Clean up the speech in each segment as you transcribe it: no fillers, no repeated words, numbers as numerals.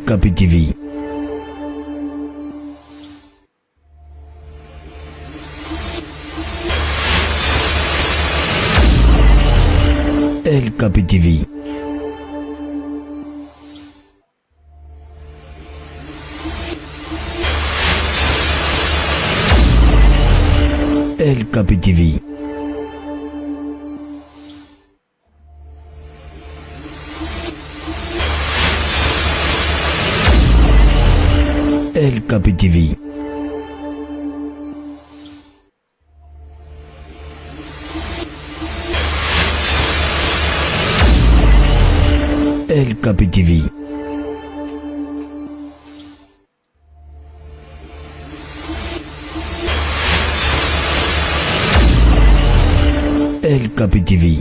LKP TV. LKP TV. LKP TV. LKP TV. LKP TV. LKP TV.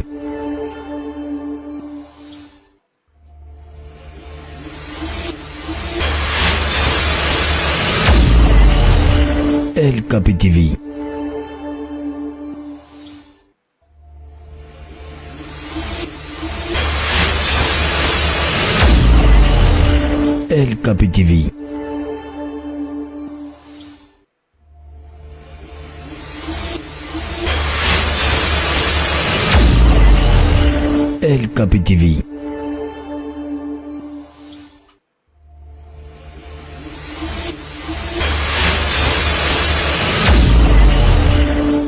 LKP TV. LKP TV. LKP TV.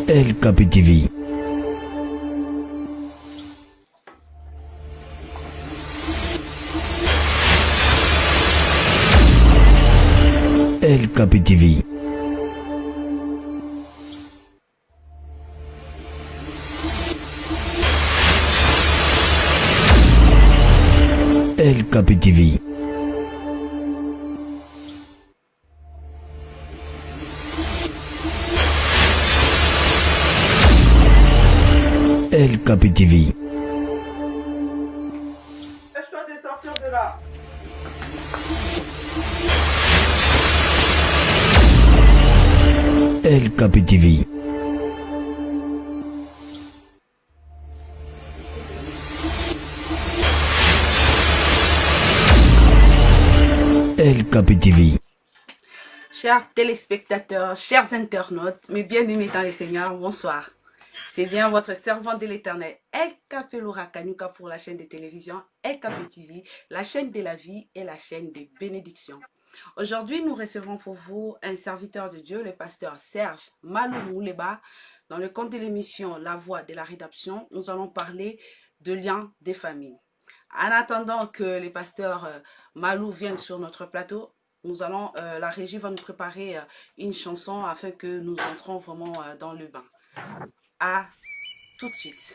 LKP TV. LKP TV. LKP TV. LKP TV. Laisse-toi de sortir de là. LKP TV. LKP TV. Chers téléspectateurs, chers internautes, mes bien-aimés dans les seigneurs, bonsoir. C'est bien votre servant de l'éternel, LKP Laura Kanyuka pour la chaîne de télévision LKP TV, la chaîne de la vie et la chaîne des bénédictions. Aujourd'hui, nous recevons pour vous un serviteur de Dieu, le pasteur Serge Malou Mouleba. Dans le compte de l'émission La Voix de la Rédemption, nous allons parler de liens des familles. En attendant que le pasteur Malou vienne sur notre plateau, la régie va nous préparer une chanson afin que nous entrons vraiment dans le bain. À tout de suite.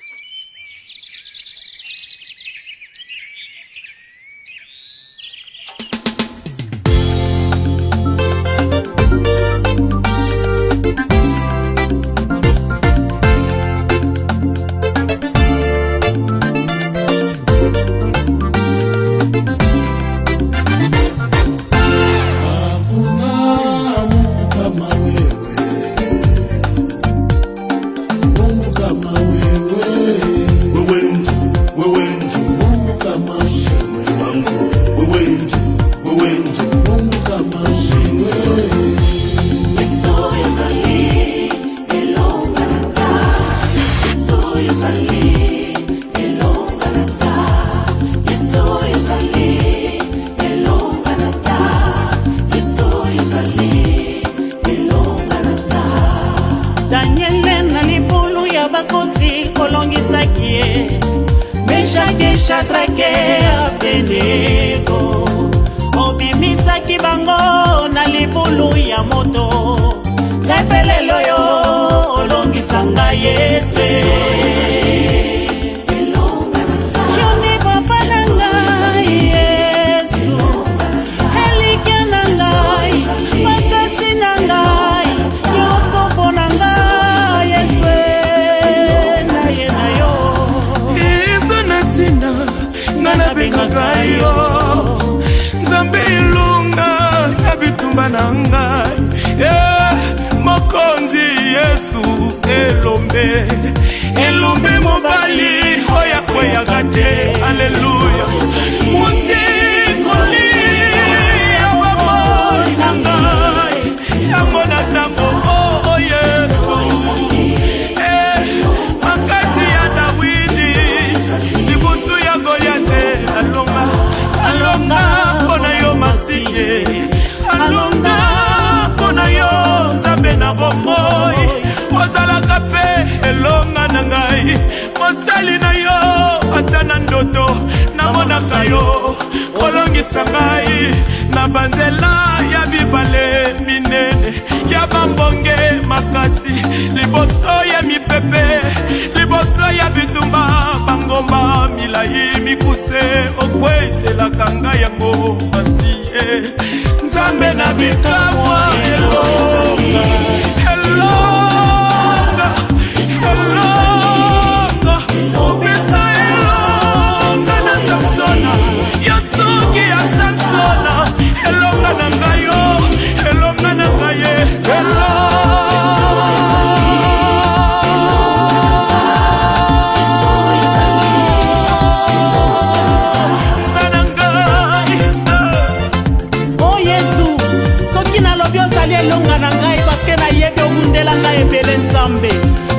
Shadrake Abednego obimisaki bango na libulu ya moto tepelelo yo olongisanga Yesu yoni papa nanga Yesu elikia nanga makasi nanga yosopo nanga Yesu na ye na yo izo ngana bengaka yo nzambe ilunga ya bitumba na ngai mokonzi Yesu elombe mobali hoya kweyaka te. Alleluya musikoli na yo kolongisa ngai na banzela ya bibale minene ya bambonge makasi liboso ya mipepe liboso ya bitumba bangomba milai mikuse okwezelaka ngai yango masie nzambe na bikamwa elonga elonga elonga opesa elonga na samsona yosuki ya samsona elonga na ngai yo elonga na ngai ye elonga na ngai paske nayebi okundela ngai ebele nzambe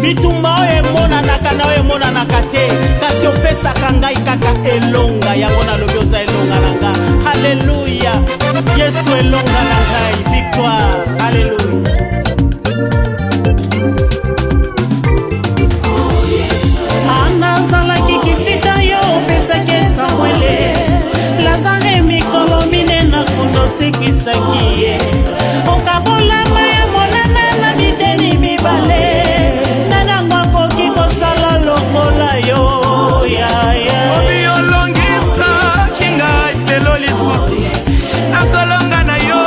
bitumba oyo emonanaka na oyo emonanaka te kasi opesaka ngai kaka elonga yango nalobi oza elonga na ngai haleluya yesu elonga na ngai victoire haleluya anazalaki kisita yo opesaki esamwele lazare mikolo minena kundosekisaki ye okabolama ya monana na biteni mibale nanango akoki kosala lokola yo obi olongisaki ngai lelo lisusu nakolonga na yo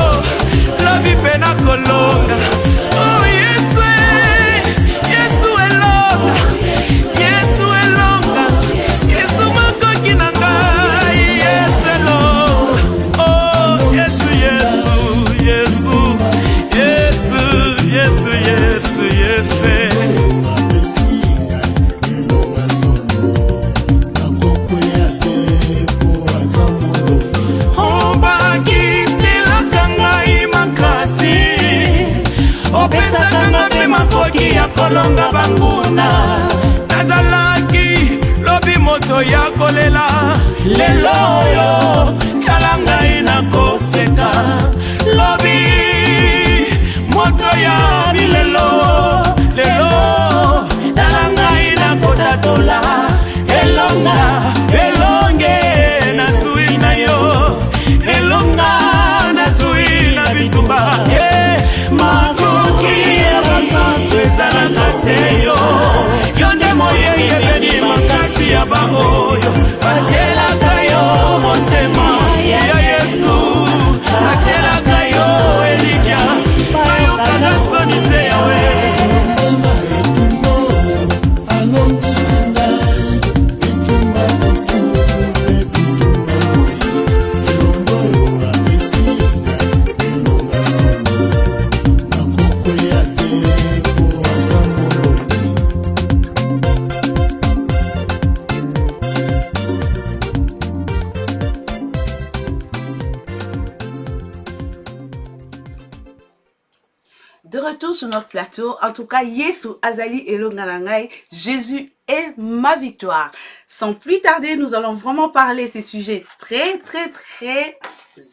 lobi mpe nakolonga o yesu yesu elonga yesu elonga yesu makoki na ngai yesu elonga o yesu yesu yesu yesu yesu yesu yesu obakiselaka ngai makasi opesaka nga mpe makoki ya kolonga banguna nazalaki lobi moto ya kolela lelo oyo tala ngai nakoseka lobi moto ya bilelo lelo tala ngai nakotatola elonga elonge nazwi na yo elonga nazwi na bitumba makoki ya basantu ezalaka se yo yo nde moyei ebeni makasi ya baoyo batielaka yo motema ya yesu batielaka yo elikya bayokaka soni te yawe De retour sur notre plateau, en tout cas, Yesu Azali Elonga na ngai, Jésus est ma victoire. Sans plus tarder, nous allons vraiment parler ces sujets très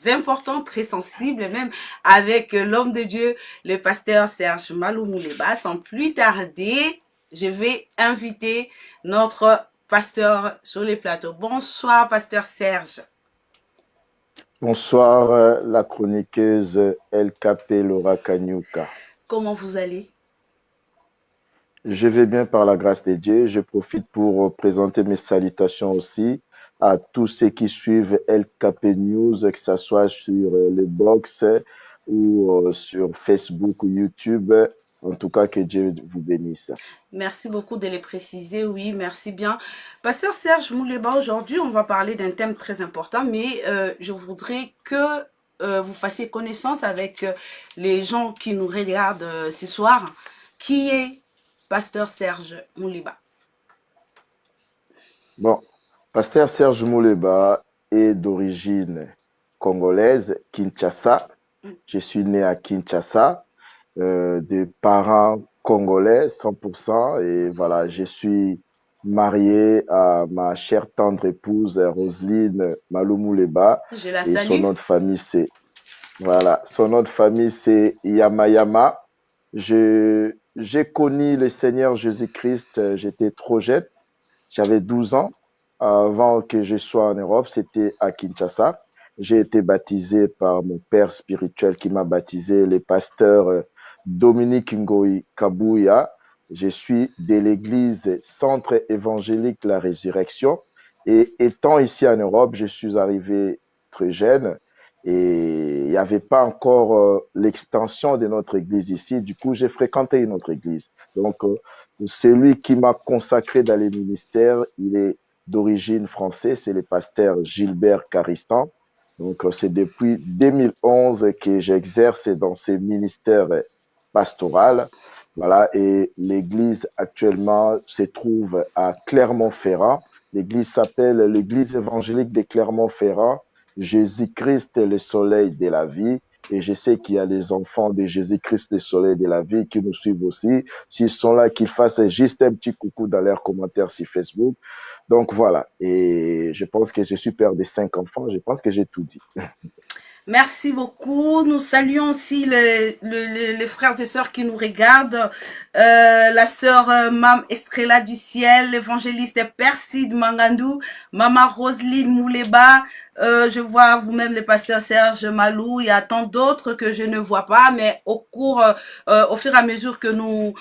importants, très sensibles, même avec l'homme de Dieu, le pasteur Serge Malou-Mouleba. Sans plus tarder, je vais inviter notre pasteur sur les plateaux. Bonsoir, pasteur Serge. Bonsoir, la chroniqueuse LKP Laura Kanyuka. Comment vous allez? Je vais bien par la grâce de Dieu. Je profite pour présenter mes salutations aussi à tous ceux qui suivent LKP News, que ce soit sur les box ou sur Facebook ou YouTube. En tout cas, que Dieu vous bénisse. Merci beaucoup de les préciser. Oui, merci bien. Pasteur Serge Mouleba, aujourd'hui, on va parler d'un thème très important, mais je voudrais que vous fassiez connaissance avec les gens qui nous regardent ce soir. Qui est pasteur Serge Mouleba? Bon, pasteur Serge Mouleba est d'origine congolaise, Kinshasa. Je suis né à Kinshasa. Des parents congolais 100%, et voilà, je suis marié à ma chère tendre épouse Roselyne Malou-Mouleba. Je la et salue. son nom de famille c'est Yamayama. J'ai connu le Seigneur Jésus-Christ, j'étais trop jeune, j'avais 12 ans, avant que je sois en Europe, c'était à Kinshasa. J'ai été baptisé par mon père spirituel qui m'a baptisé, le pasteur Dominique Ngoï Kabouya. Je suis de l'église Centre évangélique La Résurrection. Et étant ici en Europe, je suis arrivé très jeune et il n'y avait pas encore l'extension de notre église ici. Du coup, j'ai fréquenté une autre église. Donc, celui qui m'a consacré dans les ministères, il est d'origine française, c'est le pasteur Gilbert Caristan. Donc, c'est depuis 2011 que j'exerce dans ces ministères pastoraux. Voilà, et l'église actuellement se trouve à Clermont-Ferrand. L'église s'appelle l'église évangélique de Clermont-Ferrand. Jésus-Christ est le soleil de la vie. Et je sais qu'il y a des enfants de Jésus-Christ, le soleil de la vie, qui nous suivent aussi. S'ils sont là, qu'ils fassent juste un petit coucou dans leurs commentaires sur Facebook. Donc voilà. Et je pense que je suis père de 5 enfants. Je pense que j'ai tout dit. Merci beaucoup. Nous saluons aussi les frères et sœurs qui nous regardent. La sœur Mam Estrella du ciel, l'évangéliste Perside Mangandou, Maman Roselyne Mouleba. Je vois vous-même le pasteur Serge Malou. Il y a tant d'autres que je ne vois pas, mais au fur et à mesure que nous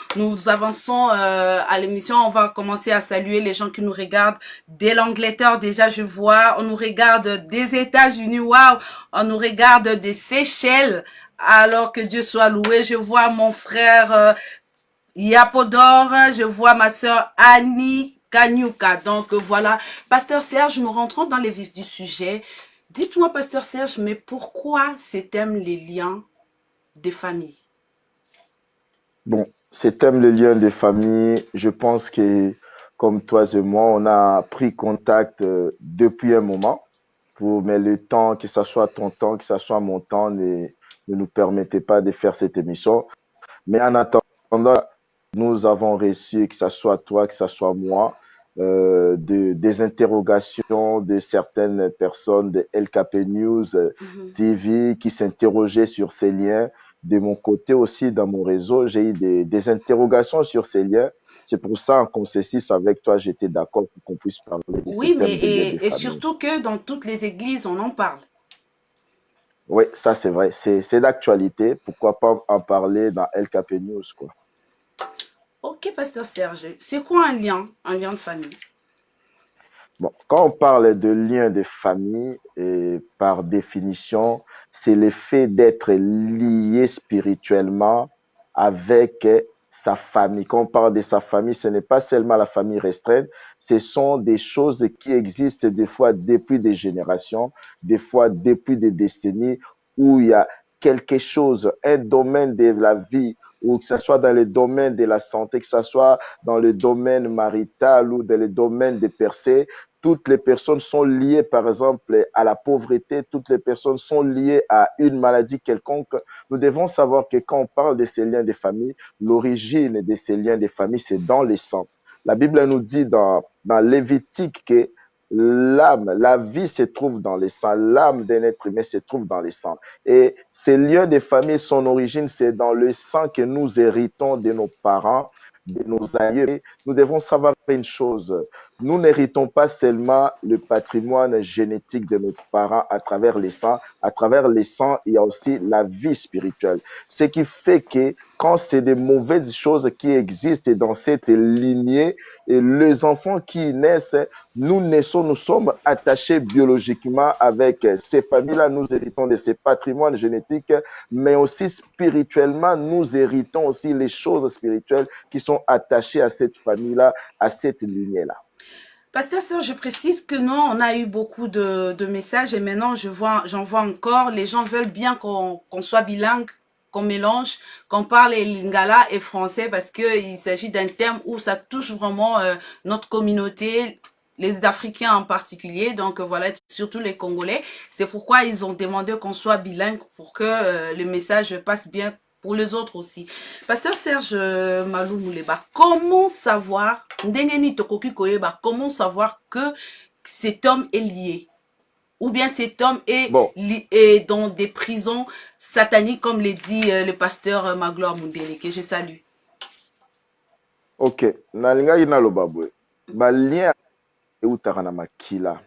avançons à l'émission, on va commencer à saluer les gens qui nous regardent. Dès l'Angleterre, déjà, je vois, on nous regarde des États-Unis. Waouh! On nous regarde des Seychelles. Alors que Dieu soit loué. Je vois mon frère Yapodor. Je vois ma sœur Annie Kanyuka. Donc voilà. Pasteur Serge, nous rentrons dans les vifs du sujet. Dites-moi, Pasteur Serge, mais pourquoi ces thèmes, les liens des familles? Bon, ces thèmes, les liens des familles, je pense que, comme toi et moi, on a pris contact depuis un moment. Mais le temps, que ce soit ton temps, que ce soit mon temps, ne nous permettait pas de faire cette émission. Mais en attendant, nous avons reçu, que ce soit toi, que ce soit moi, des interrogations de certaines personnes de LKP News TV qui s'interrogeaient sur ces liens. De mon côté aussi, dans mon réseau, j'ai eu des interrogations sur ces liens. C'est pour ça qu'en concessis avec toi, j'étais d'accord pour qu'on puisse parler de Oui, ces mais thèmes de liens de et famille. surtout que dans toutes les églises, on en parle. Oui, ça c'est vrai, c'est d'actualité. Pourquoi pas en parler dans LKP News, quoi. Ok, Pasteur Serge, c'est quoi un lien de famille? Bon, quand on parle de lien de famille, et par définition, c'est le fait d'être lié spirituellement avec sa famille. Quand on parle de sa famille, ce n'est pas seulement la famille restreinte, ce sont des choses qui existent des fois depuis des générations, des fois depuis des décennies, où il y a quelque chose, un domaine de la vie, ou que ce soit dans le domaine de la santé, que ce soit dans le domaine marital ou dans le domaine des percées, toutes les personnes sont liées, par exemple, à la pauvreté, toutes les personnes sont liées à une maladie quelconque. Nous devons savoir que quand on parle de ces liens de famille, l'origine de ces liens de famille, c'est dans le sang. La Bible nous dit dans Lévitique que l'âme, la vie se trouve dans le sang, l'âme d'un être humain se trouve dans le sang. Et ces liens de famille, son origine, c'est dans le sang que nous héritons de nos parents, de nos aïeux. Nous devons savoir une chose. Nous n'héritons pas seulement le patrimoine génétique de nos parents à travers les sangs. À travers les sangs, il y a aussi la vie spirituelle. Ce qui fait que quand c'est des mauvaises choses qui existent dans cette lignée, et les enfants qui naissent, nous naissons, nous sommes attachés biologiquement avec ces familles-là, nous héritons de ces patrimoines génétiques, mais aussi spirituellement, nous héritons aussi les choses spirituelles qui sont attachées à cette famille-là, à cette lignée-là. Pasteur Serge, je précise que non, on a eu beaucoup de messages et maintenant j'en vois encore. Les gens veulent bien qu'on soit bilingue, qu'on mélange, qu'on parle lingala et français parce qu'il s'agit d'un thème où ça touche vraiment notre communauté, les Africains en particulier, donc voilà, surtout les Congolais. C'est pourquoi ils ont demandé qu'on soit bilingue pour que le message passe bien pour les autres aussi. Pasteur Serge Malou Mouleba, comment savoir, comment savoir que cet homme est lié? Ou bien cet homme est, est dans des prisons sataniques, comme le dit le pasteur Magloire Mundele, que je salue. Ok. Nalinga ina lobabwe. Ba lien eutaka na makila.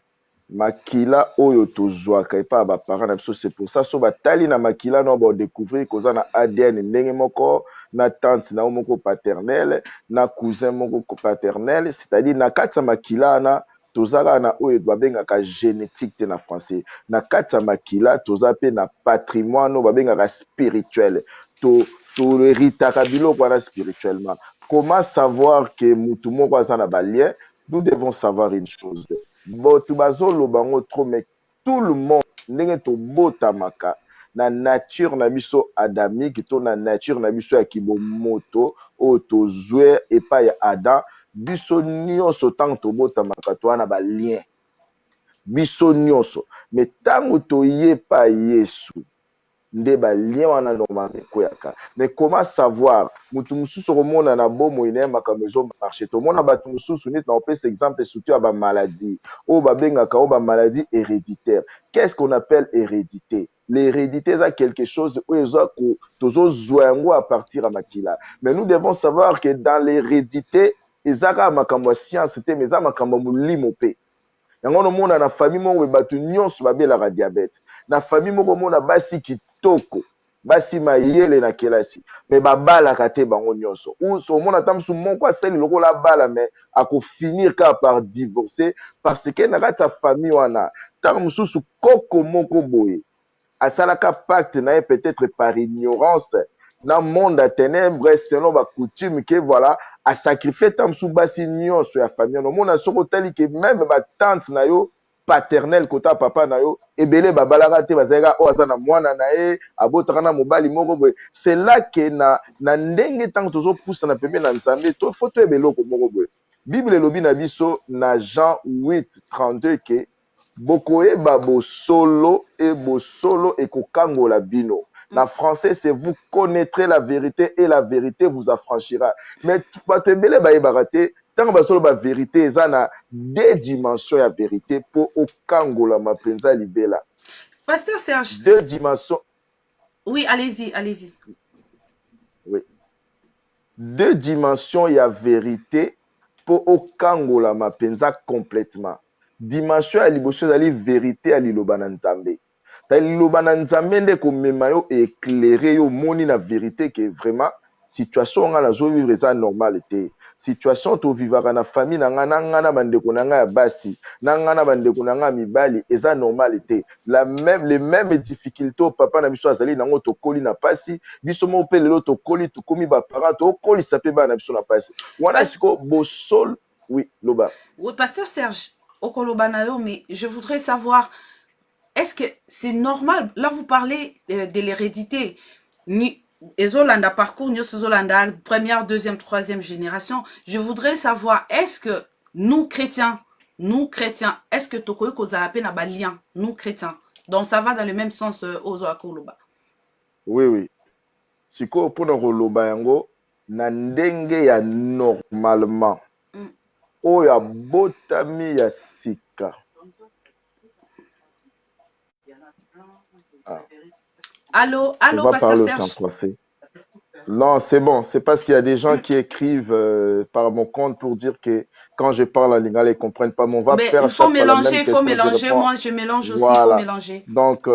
Makila oyo tozwaka epa ba parents na biso, c'est pour ça so batali na makila no ba découvrir koza na ADN ndenge moko na tante na moko paternelle na cousin moko paternel, c'est-à-dire na kati ya makila na tozaka na oyo babengaka génétique te na français. Na kati ya makila toza pe na patrimoine oyo babengaka spirituel. To héritaka biloko wana spirituellement. Comment savoir que mutu moko aza na balien? Nous devons savoir une chose. Bon, tu bazolo bango trop, mais tout le monde ndenge to botamaka na nature na biso adamique to na nature na biso ya kibomoto o to zwe epa ya Adam, biso nyonso tant to botamaka to na ba lien biso nyonso, mais tango to yepa Yesu nde ba lien wana normalement koyaka. Mais comment savoir? Mutu mususu komona na bomo ine makambo ezo marché. To mona batu mususu nit na opesa exemple surtout ba maladie. O ba bengaka o ba maladie héréditaire. Qu'est-ce qu'on appelle hérédité? L'hérédité c'est quelque chose où tozo zwango à partir à makila. Mais nous devons savoir que dans l'hérédité, ezaka makambo science te mais za makambo mulimo pe. Yango no mona na famille moko batu nyonso babelaka diabète. Na famille moko mona basi kitoko, basi mayele na kelasi, mais babalaka te bango nyonso. Ou so mona tamsu moko asali lokola bala mais ako finir ka par divorcer parce que na kati ya famille wana tango mususu koko moko boye asalaka pacte na ye peut-être par ignorance na monde à ténèbres selon ba coutume que voilà a sacrifié tamsu basi nyonso ya famille no mona soko tali que même ba tante na yo paternel kota papa na yo ebele babalaka te bazalaka o aza na mwana na ye abotaka na mobali moko boye. C'est là que na ndenge tango tozopusa na pembe na nzambe to foto ebeloko moko boye. Bible elobi na biso na Jean 8:32 ke bokoyeba bosolo e bosolo ekokangola bino. Na français, c'est vous connaîtrez la vérité et la vérité vous affranchira. Mais bato ebele bayebaka te tango basolo ba vérité eza na deux dimensions ya vérité po okangola mapenza libela. Pasteur Serge. Deux dimensions. Oui, allez-y, allez-y. Oui. Deux dimensions ya vérité po okangola mapenza complètement. Dimension ya liboso ezali vérité ya liloba na Nzambe. Ta liloba na Nzambe nde komema yo éclairer yo moni na vérité que vraiment situation nga nazo vivre eza normal te. Situation to vivaka na famille na nga na bandeko na nga ya basi na nga na bandeko na nga mibali eza normal te. Les mêmes difficultés papa na biso azali nango to koli na pasi biso mo pe lelo to koli to komi ba parents to koli sape ba na biso na pasi. Wana siko bosol oui loba. Oui, Pasteur Serge, Okolobanayo, mais je voudrais savoir, est-ce que c'est normal? Là, vous parlez de l'hérédité. Ezolanda parcours, Ezolanda première, deuxième, troisième génération. Je voudrais savoir, est-ce que nous chrétiens, est-ce que Tokoyo Kozalape n'a pas lien, nous chrétiens? Donc ça va dans le même sens aux Akoloba. Oui, oui. Siko pour le Koloba yango, na ndenge ya normalement. Oh ya botami ya sika. Ah. Allô, allô, Pasteur Serge. Non, c'est bon. C'est parce qu'il y a des gens qui écrivent par mon compte pour dire que quand je parle en lingala, ils ne comprennent pas. Mais on va faire il faut mélanger, moi je mélange aussi, il faut mélanger. Donc,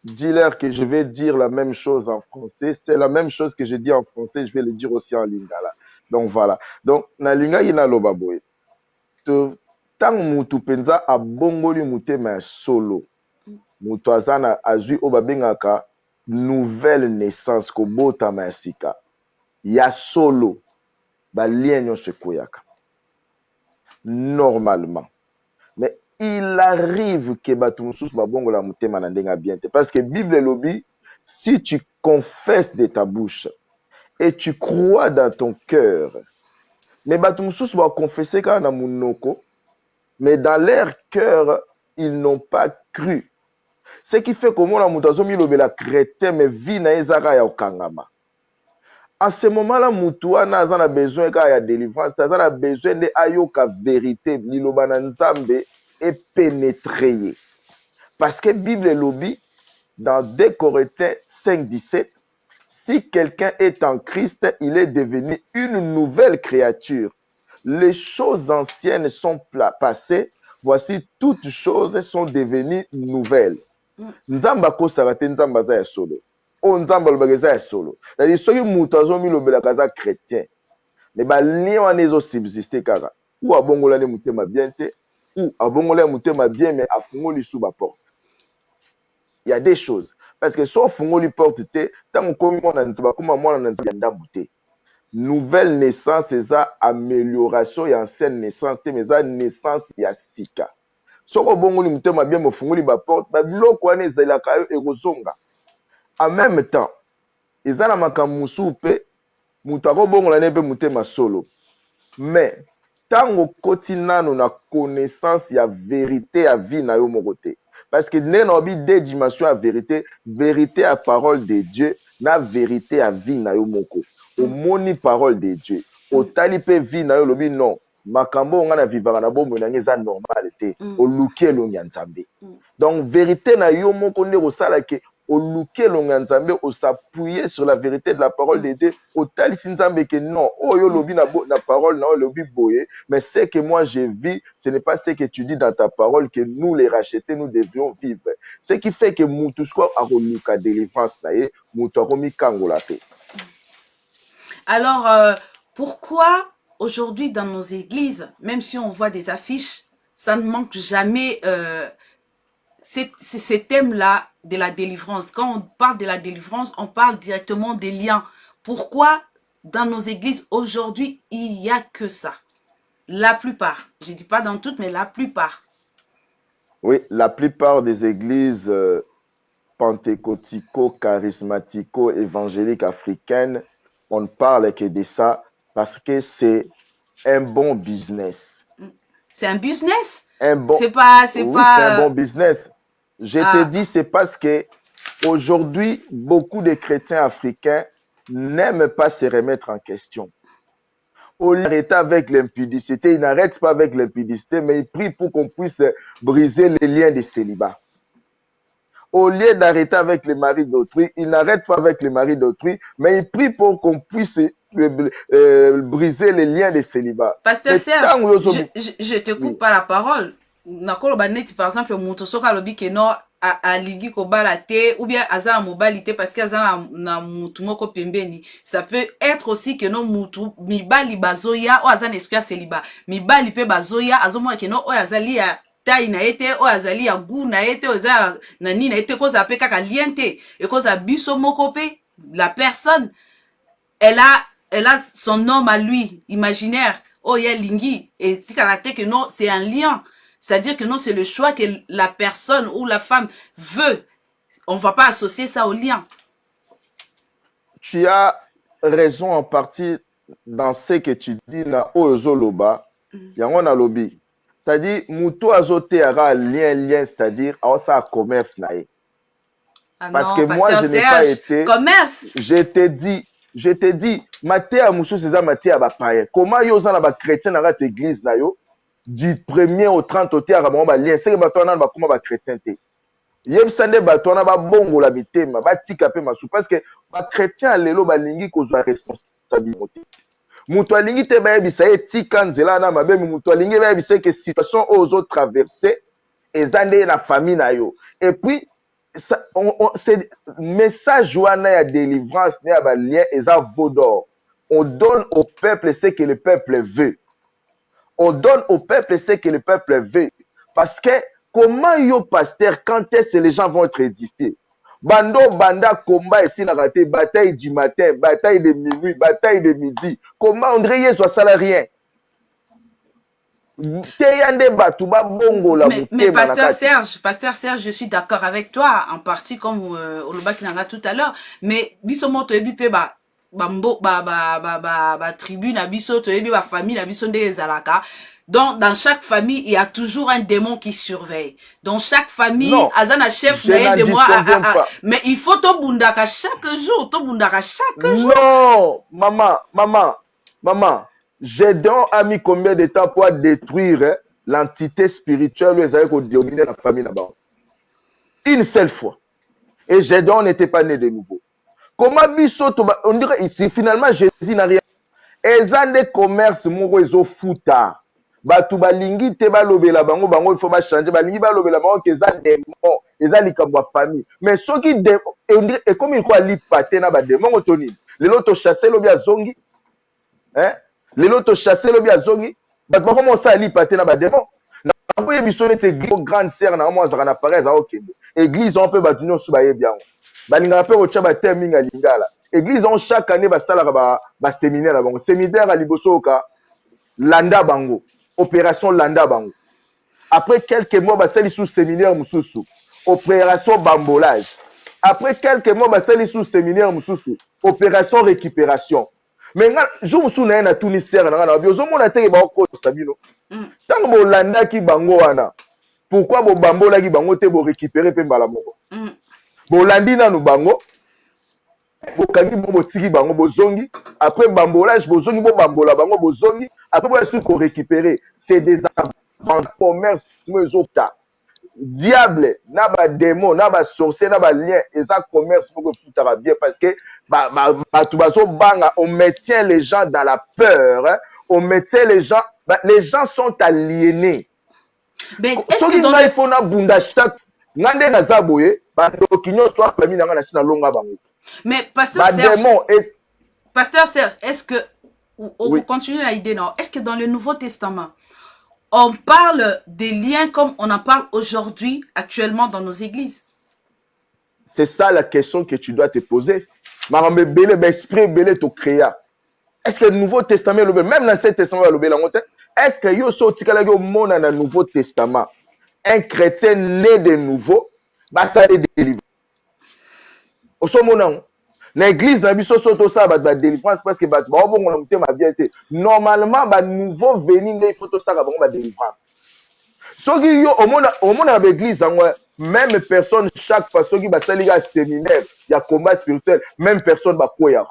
dis-leur que je vais dire la même chose en français. C'est la même chose que je dis en français, je vais le dire aussi en lingala. Donc, voilà. Donc, na lingala ina loba boy. Tant mutu penza abongoli mutema solo. Mutu azana azui obabengaka nouvelle naissance ko bota masika. Ya solo. Ba lien nyonso koyaka. Normalement. Mais il arrive que batu mususu babongola mutema na ndenga bien te. Parce que Bible lobi, si tu confesses de ta bouche et tu crois dans ton cœur, mais batu mususu ba confesser ka na munoko, mais dans leur cœur, ils n'ont pas cru. Ce qui fait que mon mutazomi lobela chrétien mais vie na ezaka ya okangama. En ce moment-là, mutuana a besoin de délivrance, a besoin de ayoka vérité, liloba na nzambe et pénétrer. Parce que Bible lobby dans 2 Corinthiens 5:17, si quelqu'un est en Christ, il est devenu une nouvelle créature. Les choses anciennes sont passées, voici toutes choses sont devenues nouvelles. Nzamba kosala te nzamba za ya solo. O nzamba lobaka eza ya solo. C'est-à-dire soki mutu azomilobelaka aza chrétien, mais balie wana ezosubsiste kaka. Ou abongolani motema bien te, ou abongolani motema bien mais afungoli sous baporte. Il y a des choses. Parce que si afungoli porte te, tango komi mwana nzamba koma mwana na nzamba ya ndambu te. Nouvelle naissance eza amélioration ya ancienne naissance te, mais eza naissance ya sika. Soko bongoli motema bien mofungoli baporte, babiloko wana ezalaka yo ekozonga. En même temps, eza na makambo mosusu mpe moto akobongola ne mpe motema solo. Mais tango koti nano na connaissance ya vérité ya vie na yo moko te. Parce que ndenge na obi deux dimensions ya vérité, vérité ya parole de Dieu na vérité ya vie na yo moko. Omoni parole de Dieu. Otali pe vie na yo lobi non. Makambo nga na vivaka na bombo na eza normal te. Oluki elongi ya Nzambe. Donc vérité na yo moko nde kosala ke oluki elongi ya Nzambe s'appuyer sur la vérité de la parole de Dieu. Otalisi Nzambe ke non. Oyo lobi na parole na lobi boye. Mais ce que moi je vis, ce n'est pas ce que tu dis dans ta parole que nous les racheter, nous devions vivre. Ce qui fait que mutu sko akoluka délivrance na ye, mutu akomi kangola te. Alors, pourquoi aujourd'hui dans nos églises, même si on voit des affiches, ça ne manque jamais ces thèmes-là de la délivrance. Quand on parle de la délivrance, on parle directement des liens. Pourquoi dans nos églises aujourd'hui, il n'y a que ça? La plupart, je ne dis pas dans toutes, mais la plupart. Oui, la plupart des églises pentecôtico-charismatico-évangéliques africaines, on ne parle que de ça parce que c'est un bon business. C'est un business? C'est un bon business. Je te dis, c'est parce que aujourd'hui, beaucoup de chrétiens africains n'aiment pas se remettre en question. Au lieu d'arrêter avec l'impudicité, ils n'arrêtent pas avec l'impudicité, mais ils prient pour qu'on puisse briser les liens de célibat. Au lieu d'arrêter avec les maris d'autrui, ils n'arrêtent pas avec les maris d'autrui, mais ils prient pour qu'on puisse briser les liens de célibat. Pasteur Serge, je te coupe pas la parole. Par exemple, Moutossoka lobi que non a ligi ko balate ou bien azala mobilité parce que azala na mutu moko pembeni. Ça peut être aussi que non mutu mibali bazoya ou azana esprit célibat. Mibali pe bazoya azomo que non o azali ya taille na été o azali ya goût na été o azala na ni na été cause apé kaka liente et cause biso moko pe la personne elle a son homme à lui imaginaire. Oh ya lingi et si caractère que non c'est un lien. C'est-à-dire que non, c'est le choix que la personne ou la femme veut. On ne va pas associer ça au lien. Tu as raison en partie dans ce que tu dis là, Ozoloba, Yangon lobby. C'est-à-dire, Moutou azote aura lien, c'est-à-dire, à ça commerce naïe. Parce que moi, je n'ai pas été. Commerce. Je te dis, maté à Moussou, c'est ça, maté à Bapaye. Comment yosan à chrétien dans cette église là, yo? Du 1er au 30 au théâtre, c'est que batona ba comment ba chrétien té. Yebsande batona ba bongo la mitema, ba tikape masu parce que ba chrétien lelo ba lingi ko zwa responsabilité. Mutu alingi te ba yebisa etika nzela na mabe mutu alingi ba yebisa que situation aux autres traverser ezande na famille na yo. Et puis c'est message wana ya délivrance na ba lien eza vaudor. On donne au peuple ce que le peuple veut. On donne au peuple ce que le peuple veut. Parce que comment yo pasteur, quand est-ce que les gens vont être édifiés? Banda combat ici la raté, bataille du matin, bataille de minuit, bataille de midi. Comment on dirait soit salarié? Mais Pasteur Serge, je suis d'accord avec toi, en partie comme Oloba Kinanga tout à l'heure, mais bisomoto ebipe tribu na biso to yebi ba famille na biso nde ezalaka. Donc dans chaque famille il y a toujours un démon qui surveille. Dans chaque famille azana chef na de moi mais il faut to bundaka chaque jour, jour. Non, maman, Gédéon a mis combien de temps pour détruire l'entité spirituelle où ils avaient dominer la famille là-bas? Une seule fois. Et Gédéon n'était pas né de nouveau. Comment on dirait ici, finalement, Jésus n'a rien. Ils ont des commerces, ils ont fouta. batu balingi te balobela bango bango il faut ba changer balingi balobela bango que ça démon eza likambo ya famille mais soki et comme il quoi lipaté na ba démon otoni lelo to chasser lobi azongi hein lelo to chasser lobi azongi batu ba comment ça lipaté na ba démon na ko yebiso nete grande sœur na mo za na Paris za okende église on peut batu nyonso ba yebi yango balinga pe ko tshaba terminga lingala église on chaque année ba sala ba séminaire na bango séminaire à liboso ka landa bango opération landa bango après quelques mois basali sous séminaire mususu opération bambolage après quelques mois basali sous séminaire mususu opération récupération mais nga jour musu na Tunisie na nga biozo mona te ba ko sabino tango bo landa ki bango wana pourquoi bo bambola ki bango te bo récupérer pe mbala moko bo landi nanu bango bokangi bo tiki bango bozongi après bambolage bozongi bo bambola bango bozongi après bo su ko récupérer c'est des commerce mezopta diable na ba démon na ba sorcier na ba lien eza commerce pour que futara bien parce que tu baso banga on maintient les gens dans la peur hein? On maintient les gens sont aliénés mais est-ce que que dans il faut na bunda chaque ngande na zaboye ba dokinyo soit famille na sina longa bango mais pasteur Serge est-ce que on continue l'idée non est-ce que dans le Nouveau Testament on parle des liens comme on en parle aujourd'hui, actuellement dans nos églises? C'est ça la question que tu dois te poser. Est-ce que le Nouveau Testament, même l'Ancien Testament, est-ce que yo sorti dans le Nouveau Testament, un chrétien né de nouveau, ça est délivré. Au moment l'église n'a pas de ça ba délivrance parce que normalement ba nouveau venu il faut tout ça ba délivrance soki yo au monde avec l'église même personne chaque fois soki ba saliga séminaire il y a combat spirituel même personne ba koya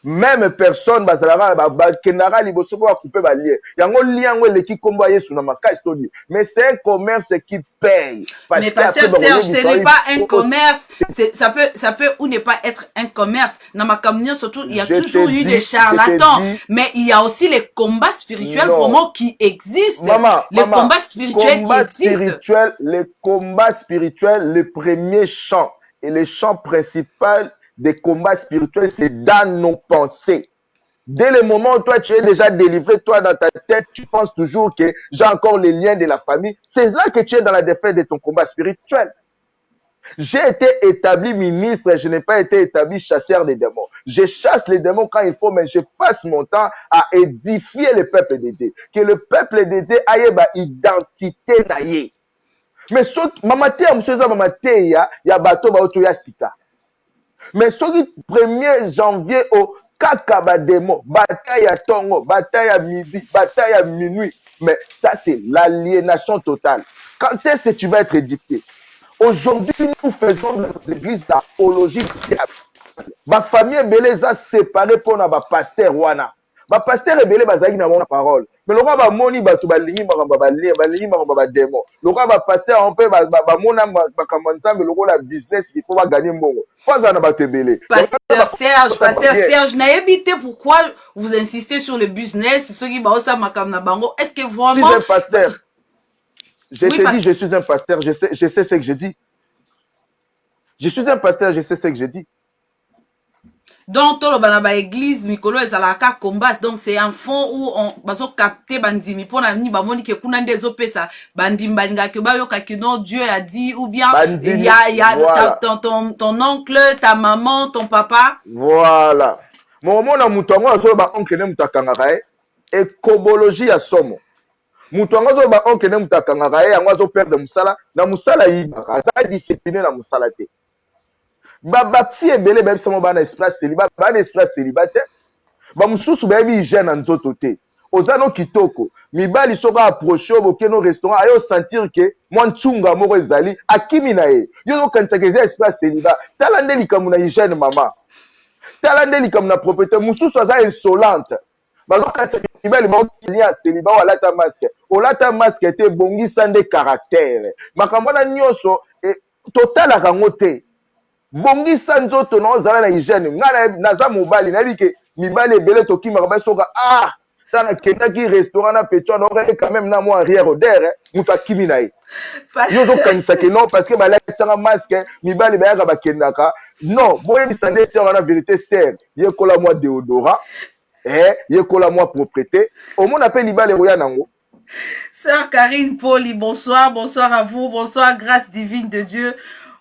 même personne bazalaka ba kenara liboso ba couper ba lien yango lien ngo leki komba Yesu na makasi todi mais c'est un commerce qui paye mais parce que Serge ce n'est pas un commerce ça peut ou ne pas être un commerce dans ma communion surtout il y a toujours eu des charlatans mais il y a aussi les combats spirituels vraiment qui existent les combats spirituels qui existent les combats spirituels le premier champ et le champ principal des combats spirituels, c'est dans nos pensées. Dès le moment où toi, tu es déjà délivré, toi, dans ta tête, tu penses toujours que j'ai encore les liens de la famille. C'est là que tu es dans la défaite de ton combat spirituel. J'ai été établi ministre, je n'ai pas été établi chasseur des démons. Je chasse les démons quand il faut, mais je passe mon temps à édifier le peuple de Dieu. Que le peuple de Dieu ait une identité naïe. Mais ce qui ya bato ba oto ya sika. Mais ce qui 1er janvier au kaka ba démon, bataille à tongo, bataille à midi, bataille à minuit. Mais ça, c'est l'aliénation totale. Quand est-ce que tu vas être édifié? Aujourd'hui, nous faisons nos églises d'apologie diable. Ma famille beleza a séparé pour na ba pasteur wana. Ba pasteur ebele bazaki na mona parole. Mais le roi ba moni ba tu ba lingi ba démon. Le roi ba pasteur on peut ba mona ba kamanza mais le roi la business il faut ba gagner mbongo. Faut na ba tebele. Pasteur Serge, n'a évité pourquoi vous insistez sur le business, ceux qui ba osa makam na bango. Est-ce que vraiment je suis un pasteur. Je te dis je suis un pasteur, je sais ce que je dis. Je suis un pasteur, je sais ce que je dis. Donc, tout le banaba église, Mikolo et Zalaka combat. Donc, c'est un fond où on va capter bandimi. Pour la nuit, bamoni que kuna des opesa. Bandim balinga que ba yoka que non, Dieu a dit, ou bien, il y a voilà. ton oncle, ta maman, ton papa. Voilà. Mon na mutongo azo ba oncle ne mutakanga et kobologie à somo. Mutongo azo ba oncle ne mutakanga et azo perdre musala. Na musala yiba. Aza discipliné na musala te. Ba fille belé ba samo ba na espace célibataire ba na espace célibataire ba mususu ba bi hygiène na nzoto te ozano kitoko mibali soka approcher bo keno restaurant ayo sentir que moi ntsunga moko ezali akimi na ye yo kanisa ke espace célibat talande likamu na hygiène mama talande likamu na propriété mususu aza insolente ba kanisa mibali ba kilia célibat wala ta masque te bongisa nde caractère makambo na nyoso total akangote bongisa nzoto na ozala na hygiène ngana naza mobali na bike mibali ebele tokimaka basoka dans la Kentucky restaurant na pecho on aurait quand même na moi arrière odeur muta kimina e yo zo kanisa que non parce que ba la tsanga masque mibali ba yaka ba kendaka non boye bisande c'est la vérité c'est yekola moi déodorant yekola moi propreté au monde appelle libale roya nango. Sœur Karine Poli, bonsoir, bonsoir à vous, bonsoir grâce divine de Dieu,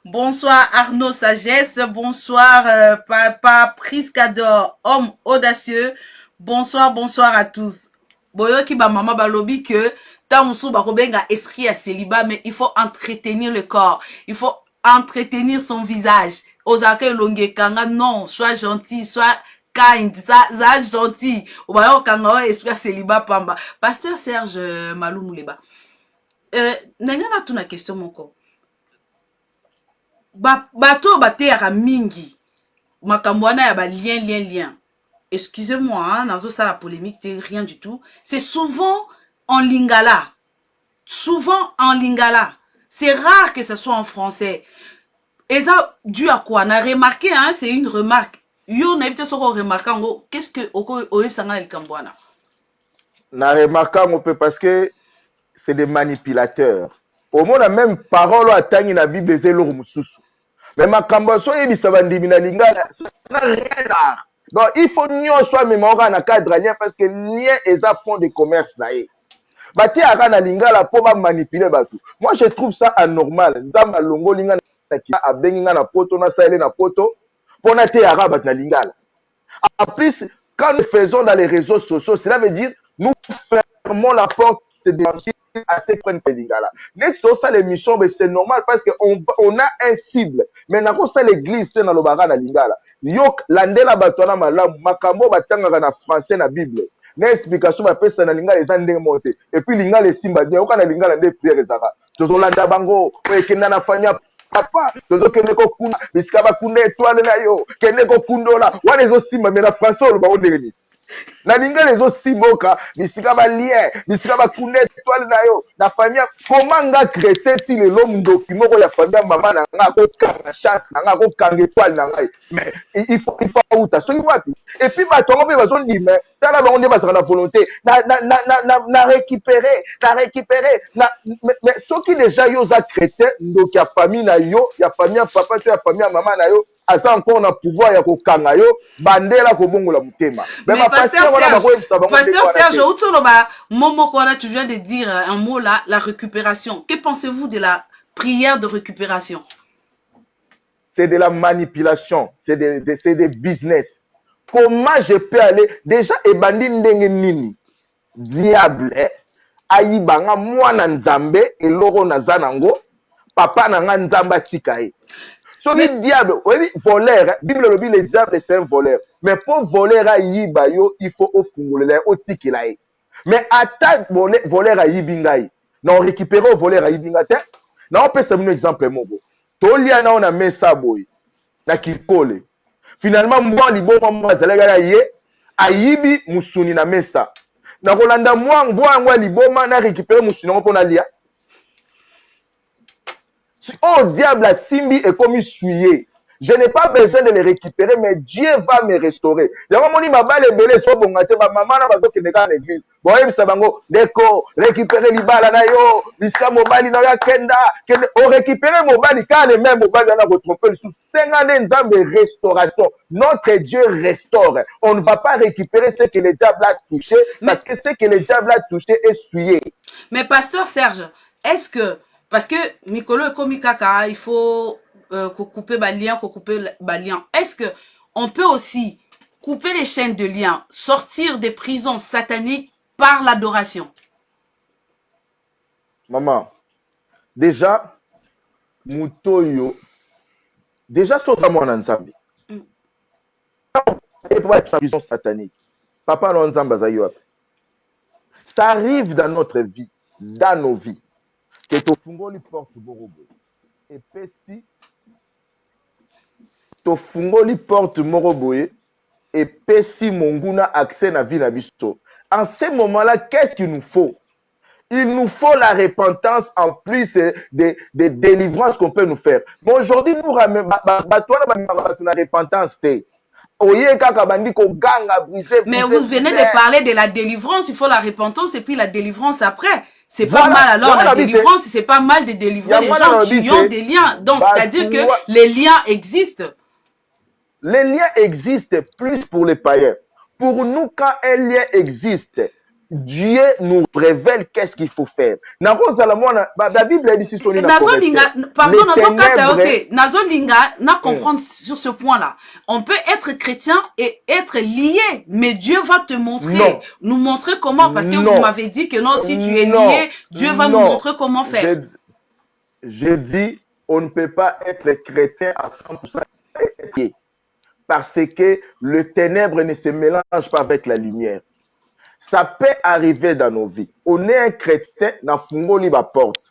bonsoir Arnaud Sagesse, bonsoir Papa Priscador, homme audacieux, bonsoir, bonsoir à tous. Boyoki ba mama balobi que tamusu ba kobenga esprit à célibat, mais il faut entretenir le corps, il faut entretenir son visage. Osaka longue kanga, non, sois gentil, sois kind, ça gentil. Ou bien quand esprit célibat pamba. Pasteur Serge Malou Mouleba. N'engana tu na question moko. Bato bate ya mingi. Makambwana ya ba lien. Excusez-moi, hein, nazo ça la polémique, c'est rien du tout. C'est souvent en lingala. Souvent en lingala. C'est rare que ce soit en français. Et ça, dû à quoi? On a remarqué, hein, c'est une remarque. Yo na peut-être remarqué qu'est-ce que Oyo Sangana el Kambwana. Na remarqué parce que c'est des manipulateurs. Au moins la même parole à tangi na Bible c'est leur mususu. Mais ma kambaso et bisabandi mina lingala ça n'a rien à. Donc il faut nyo soit mémoire na cadre lien parce que lien est à fond de commerce là. Bati aka na lingala pour ba manipuler batu. Moi je trouve ça anormal. Nzamba longo lingala a benginga na poto na saele na poto. Pour na te arabe na lingala. En plus, quand nous faisons dans les réseaux sociaux, cela veut dire nous fermons la porte de l'évangile à ceux qui prennent lingala. Next ça l'émission, mais c'est normal parce que on a un cible. Mais na ko ça l'église te na lobara na lingala. Yok landela batona malamu makambo batanga na français na Bible. Na explication ba pesa na lingala eza ndenge monte. Et puis lingala esimba bien okana lingala nde pierre ezaka. Tozolanda bango ekenda na famille papa tozo kende ko kuna bisika ba kuna étoile na yo kende ko kundola wana ezo simba mais na français ba ondeni na lingala ezo simboka bisika ba lien bisika ba kuna étoile na yo na famille comment nga chrétien ti le l'homme document ya famille maman na nga ko kanga chance na nga ko kanga étoile na ngai mais il faut outa so wapi et puis ba tongo pe bazo ndima tala ba onde ba saka na volonté na récupérer mais ceux qui déjà yo za chrétien donc ya famille na yo ya famille papa to ya famille maman na yo asa encore na pouvoir ya kokanga yo bandela ko bongola mutema mais pasteur Serge Outoloba momo kona tu viens de dire un mot là, la récupération. Que pensez-vous de la prière de récupération? C'est de la manipulation, c'est des business. Comment je peux aller déjà ebandi ndenge nini diable ayibanga mwana nzambe eloko nazanango papa nanga nzamba tikaye. So le diable, oui, voleur, Bible le dit le diable c'est un voleur. Mais pour voler à yiba yo, il faut au fungule au tikilaï. Mais attaque voleur à yibingaï. Non récupérer au voleur à yibingate. Non on peut se donner un exemple mobo. Tolia na on a mis ça boy. Na kikole. Finalement moi libo moi zalega ye ayibi musuni na mesa. Na kolanda moi liboma na récupérer musuni on na lia. Oh diable a simbi et comme essuyé. Je n'ai pas besoin de les récupérer, mais Dieu va me restaurer. Y'a moni ma balle belé so bongate ba maman na bazo kende ka l'église. Bon yeb sabango deko récupérer libala na yo, biska mobali na ya kenda, on récupérer mobali quand les mêmes mobali na retromper sous 50 ans de restauration. Notre Dieu restaure. On ne va pas récupérer ce que le diable a touché parce que ce que le diable a touché est essuyé. Mais pasteur Serge, est-ce que parce que Mikolo et Komikaka, il faut couper balien, Est-ce que on peut aussi couper les chaînes de liens, sortir des prisons sataniques par l'adoration? Maman, déjà, Mutoyo, déjà, sauf à moi, Nzambi. Et pour être en prison satanique, papa, Nzambi, ça arrive dans notre vie, dans nos vies. Que tu fungoli porte morobo et pesi to fungoli porte morobo et pesi monguna accès na vie na biso. En ce moment-là, qu'est-ce qu'il nous faut? Il nous faut la repentance en plus des délivrances qu'on peut nous faire. Mais aujourd'hui, nous ramènons la repentance. Mais vous venez de parler de la délivrance, il faut la repentance et puis la délivrance après. C'est pas mal alors la délivrance, c'est pas mal de délivrer les gens qui ont des liens. Donc c'est-à-dire que les liens existent. Les liens existent plus pour les païens. Pour nous, quand un lien existe, Dieu nous révèle qu'est-ce qu'il faut faire. La Bible dit pardon, n'a comprendre sur ce point-là. On peut être chrétien et être lié, mais Dieu va te montrer, nous montrer comment, parce que vous m'avez dit que non, si tu es lié, Dieu va nous montrer comment faire. Je dis, on ne peut pas être chrétien à 100% lié, parce que le ténèbre ne se mélange pas avec la lumière. Ça peut arriver dans nos vies. On est un chrétien, na fungoli ba porte.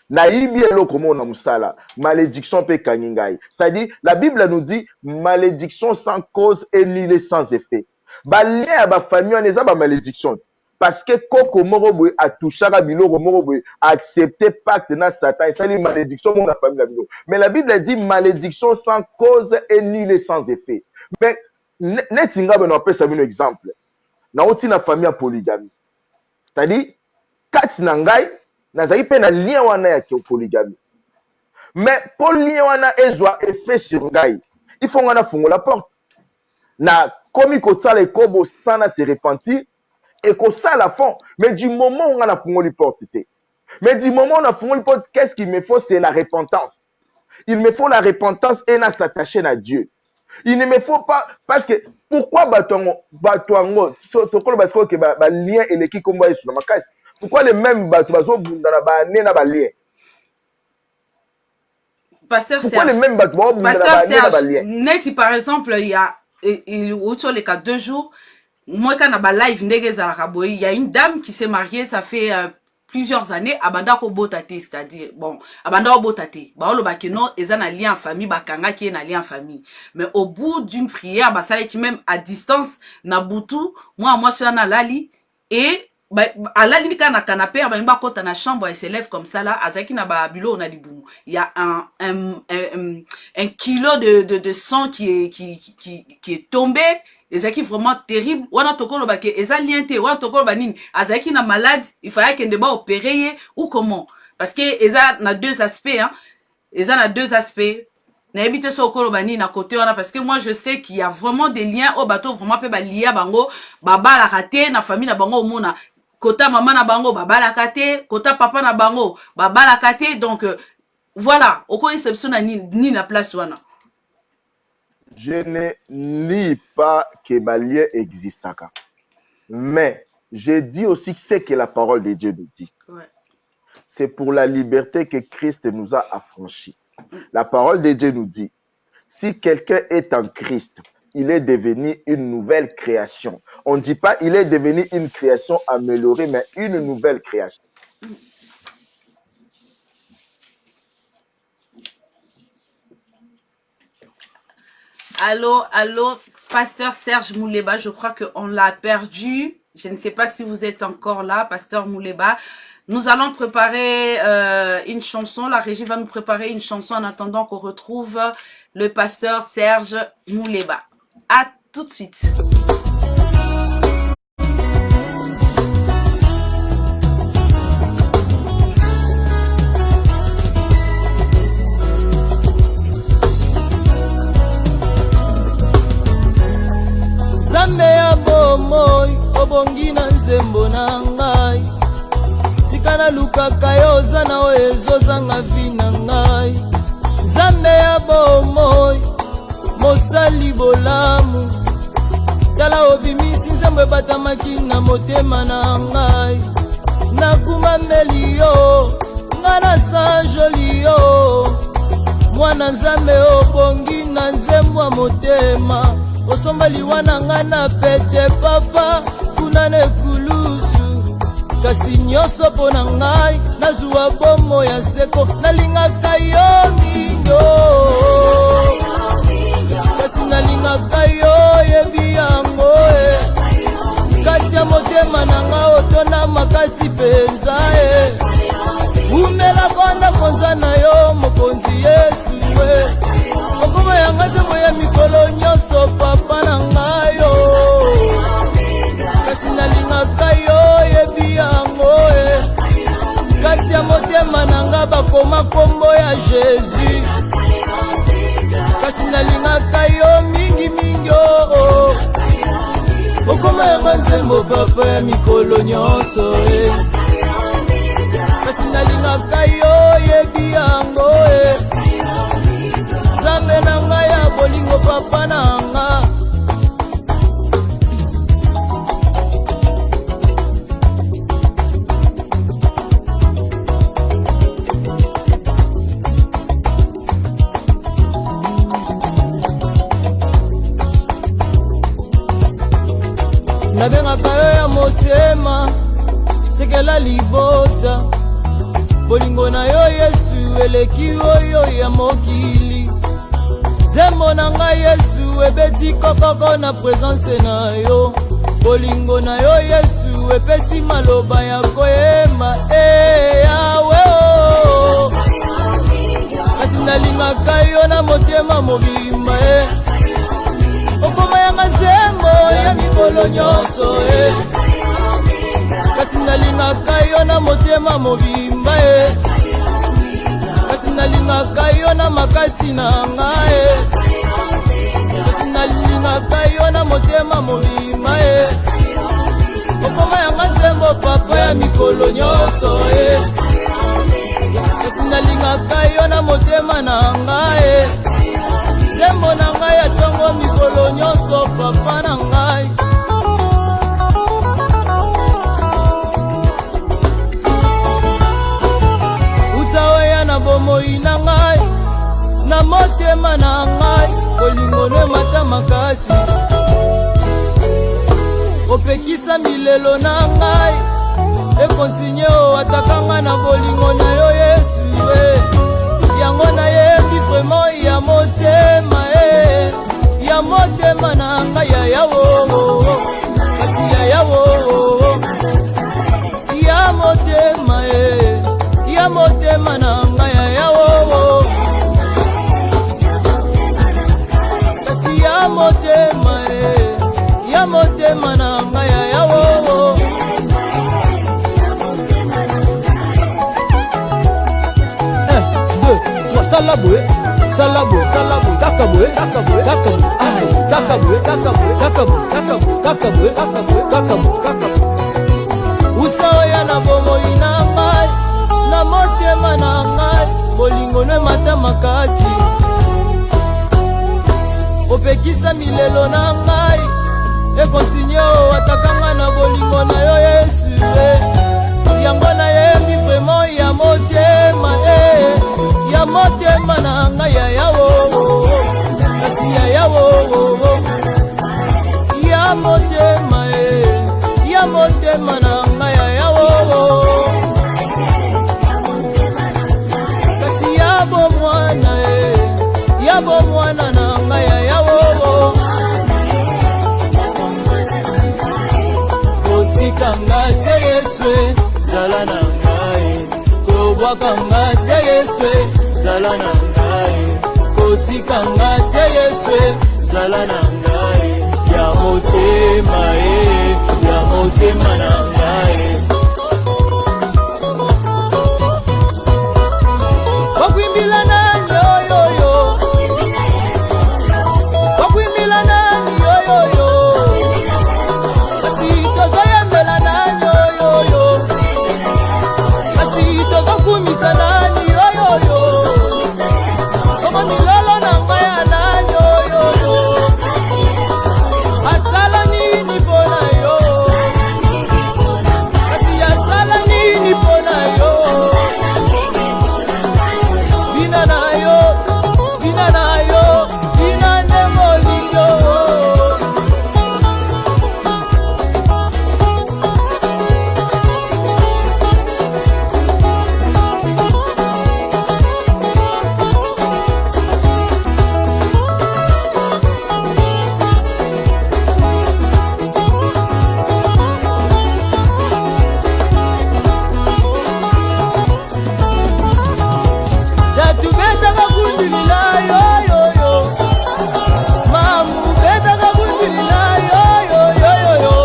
Na ibi elo komo na musala. Malédiction pe kaningai. Ça dit, la Bible nous dit, malédiction sans cause et nul sans effet. Ba lien ba famille on eza ba malédiction. Parce que koko moroboy a touché à biloko moroboy a accepté pacte na Satan. Et ça dit malédiction mon la famille la biloko. Mais la Bible dit malédiction sans cause et nul sans effet. Mais netinga ben on peut savoir un exemple. Na oti na famille ya polygamie. C'est-à-dire, kati na ngai, nazali pe na lien wana ya polygamie. Mais pour lien wana ezwa effet sur ngai, il faut ngana fungo la porte. Na komi kotala ekobo sana se repentir et ko ça la fond. Mais du moment où on a fungo la porte, mais du moment où on a fungo la porte, qu'est-ce qu'il me faut? C'est la repentance. Il me faut la repentance et na s'attacher à Dieu. Il ne me faut pas, parce que pourquoi batongo tokolo basko ke ba lien eleki kombo yesu na makasi? Pourquoi les mêmes bato bazo bunda na ba ne na ba lien? Pasteur Pourquoi Serge, les mêmes bato bazo bunda na ba lien? Neti par exemple il y a autour les cas 2 jours, moi quand na ba live ndege za raboyi, il y a une dame qui s'est mariée, ça fait plusieurs années, abanda ko botate, c'est-à-dire bon abanda ko botate ba lo ba que non eza na lien en famille, ba kanga qui est na lien en famille, mais au bout d'une prière ba sala qui même à distance na butu moi sur na lali et ba alali ka na canapé ba mba kota na chambre et s'élève comme ça là azaki na ba bulo on a dit boum, il y a un kilo de sang qui est tombé. Ezaki vraiment terrible. Wana tokolo ba ke ezaliente, wana tokolo ba nini, azaki na malade, il fallait qu'elle deba opérer ou comment? Parce que eza na deux aspects hein. Eza na deux aspects. Na ebite so okolo ba nini na côté wana parce que moi je sais qu'il y a vraiment des liens au bateau vraiment pe ba liya bango, baba la raté na famille na bango omona. Kota maman na bango baba la kate, kota papa na bango baba la kate donc voilà, oko exception na ni na place wana. Je ne nie pas que Balien existe. Mais je dis aussi que c'est que la parole de Dieu nous dit. Ouais. C'est pour la liberté que Christ nous a affranchis. La parole de Dieu nous dit, si quelqu'un est en Christ, il est devenu une nouvelle création. On ne dit pas il est devenu une création améliorée, mais une nouvelle création. Allô, Pasteur Serge Mouleba, je crois qu'on l'a perdu. Je ne sais pas si vous êtes encore là, Pasteur Mouleba. Nous allons préparer une chanson. La régie va nous préparer une chanson en attendant qu'on retrouve le Pasteur Serge Mouleba. À tout de suite. Zambe ya bomoi obongi na nzembo na ngai sikana lukaka yo zana o ezozanga vi na ngai Zambe ya bomoi mosali bolamu tala obimisi nzembo ebatamaki na motema na ngai nakumameli yo nga na sanjoli yo mwana Nzambe obongi na nzembo ya motema osomba liwana nga na pete papa kuna nekulusu kasi nyonso mpo na ngai nazwa bomo ya seko nalingaka yo mingo kasi nalingaka yo yebi yango kati ya motema na nga otonda makasi penza umela konda konza na yo mokonzi Yesu okoma yanga nzembo ya mikolo nyonso papa motema nanga bakoma kombo ya Jésus kasi nalingaka yo mingi mingi oh. Okoma yanga nzembo papa ya mikolo nyonso kasi nalingaka yo yebi yango Nzambe nanga ya bolingo papa nanga nabengaka yo ya motema sekela libota bolingo na yo Yesu eleki oyo ya mokili zembo na ngai Yesu ebeti kokoko na presence na yo bolingo na yo Yesu epesi maloba ya koyemba yawe oh. Kasi nalingaka yo na motema mobimba okoma yanga nzembo ya mikolo nyonso kasi nalingaka yo na motema mobimba kasi nalingaka yo na makasi na ngai kasi nalingaka yo na motema mobimba okoma yanga nzembo papa ya mikolo nyonso kasi nalingaka yo na motema na ngai zembo na ngai ya tongo mikolo nyonso papa na ngai utaoya na bomoi na ngai na motema na ngai bolingo ne mata makasi opekisa milelo na ngai ekontinye oatakanga na bolingo na yo Yesu yango nayebi vraiment ya motema ya motema na ngai ya yawo kasi ya yawo ya motema na ngai ya yawo kasi ya motema na ngai ya yawo Salabwe, salabwe, salabwe, kakabwe, kakabwe, kakabwe, ay, kakabwe, kakabwe, kakabwe, kakabwe, kakabwe, kakabwe, kakabwe, kakabwe. Utsaoya na bomoi na ngai, na motema na ngai, bolingo ne mata makasi. Opekisa milelo na ngai, ekontinye atakanga na bolingo na yo Yesu yango na yebi vraiment ya motema ya motema na ngai ya yawo kasi ya yawo ya motema na ngai ya yawo kasi ya bo mwana na ngai ya yawo otikanga se Yesu zala na ngai kobwakanga te Yesu zala na ngai kotikanga te Yesu zala na ngai ya motema na ngai bakwimbila nani yoyoyo bakwimbila nani yoyoyo kasi tozoyembela nani yoyoyo kasi tozokumisa nani yoyoyo koma milolo na ngai ya nani yoyoyo asala nini mpona yo kasi asala nini mpona yo bina na yo bina nde molingo datubetaka kundilila yoyoyo mamu betaka kundilila yoyoyoyoyo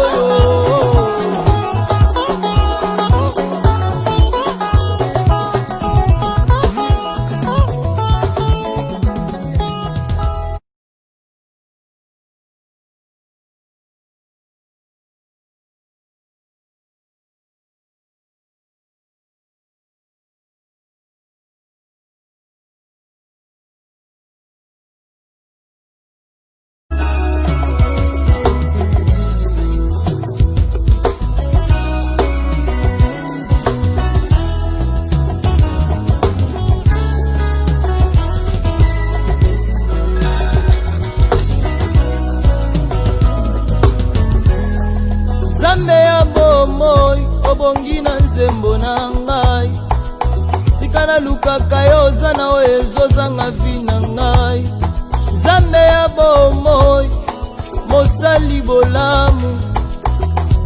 nalukaka yo oza na oyo ezozanga vi na ngai. Nzambe ya bomoi mosali bolamu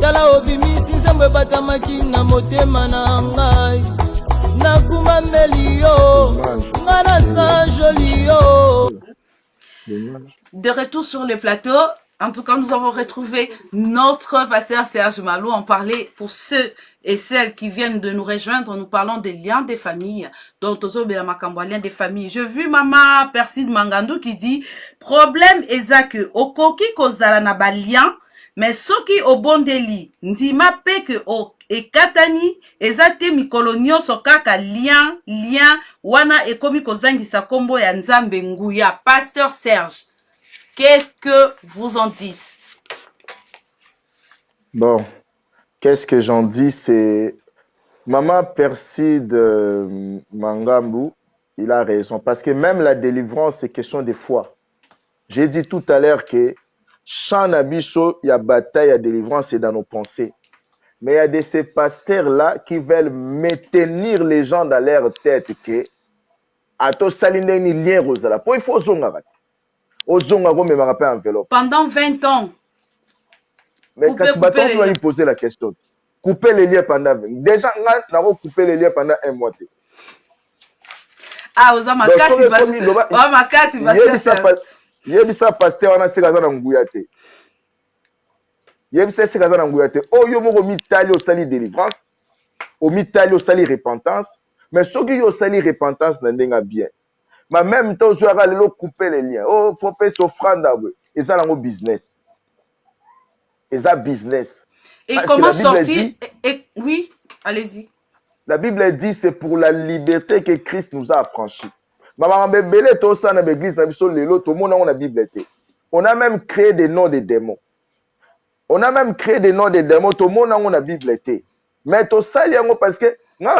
tala obimisi nzambe ebatamaki na motema na ngai. Nakumameli yo nga na sanjoli yo. De retour sur le plateau, en tout cas, nous avons retrouvé notre pasteur Serge Malou. On parlait pour ceux et celles qui viennent de nous rejoindre. Nous parlons des liens des familles. Donc, liens des familles. J'ai vu Maman Perside Mangandou qui dit problème est que okoki kozala na ba lien, mais soki obondeli ndima pe que o ekatani ezate mikolonio sokaka lien wana ekomi kozangisa kombo ya nzambe nguya. Pasteur Serge, qu'est-ce que vous en dites? Bon, qu'est-ce que j'en dis? C'est Maman Perside Mangambu, il a raison. Parce que même la délivrance, c'est question de foi. J'ai dit tout à l'heure que Chan Abicho, il y a bataille, il y a délivrance, c'est dans nos pensées. Mais il y a de ces pasteurs-là qui veulent maintenir les gens dans leur tête que Ato Salindeni lien Rosala. Pour il faut zonga. Pendant 20 ans. Mais quand tu vas lui poser la question, couper les liens pendant 20 ans. Déjà, on a coupé les liens pendant un mois. Ah, vous avez ma casse, il y a ça pasteur, on a ces gars dans Ngouyate. Il y a ces gars dans Ngouyate. Oh, il y a au mitali au sali délivrance, au mitali au sali repentance. Mais ceux qui ont sali repentance, n'en bien. Mais même temps, je vais couper les liens. Oh, faut payer s'offrande. Et ça, c'est un business. Et ça, business. Et comment sortir? Oui, allez-y. La Bible dit c'est pour la liberté que Christ nous a affranchis. Maman bébé, tout ça dans l'église, dans tout le monde a la Bible. On a même créé des noms de démons. On a même créé des noms de démons. Tout le monde a la Bible. Mais tout ça, parce que ben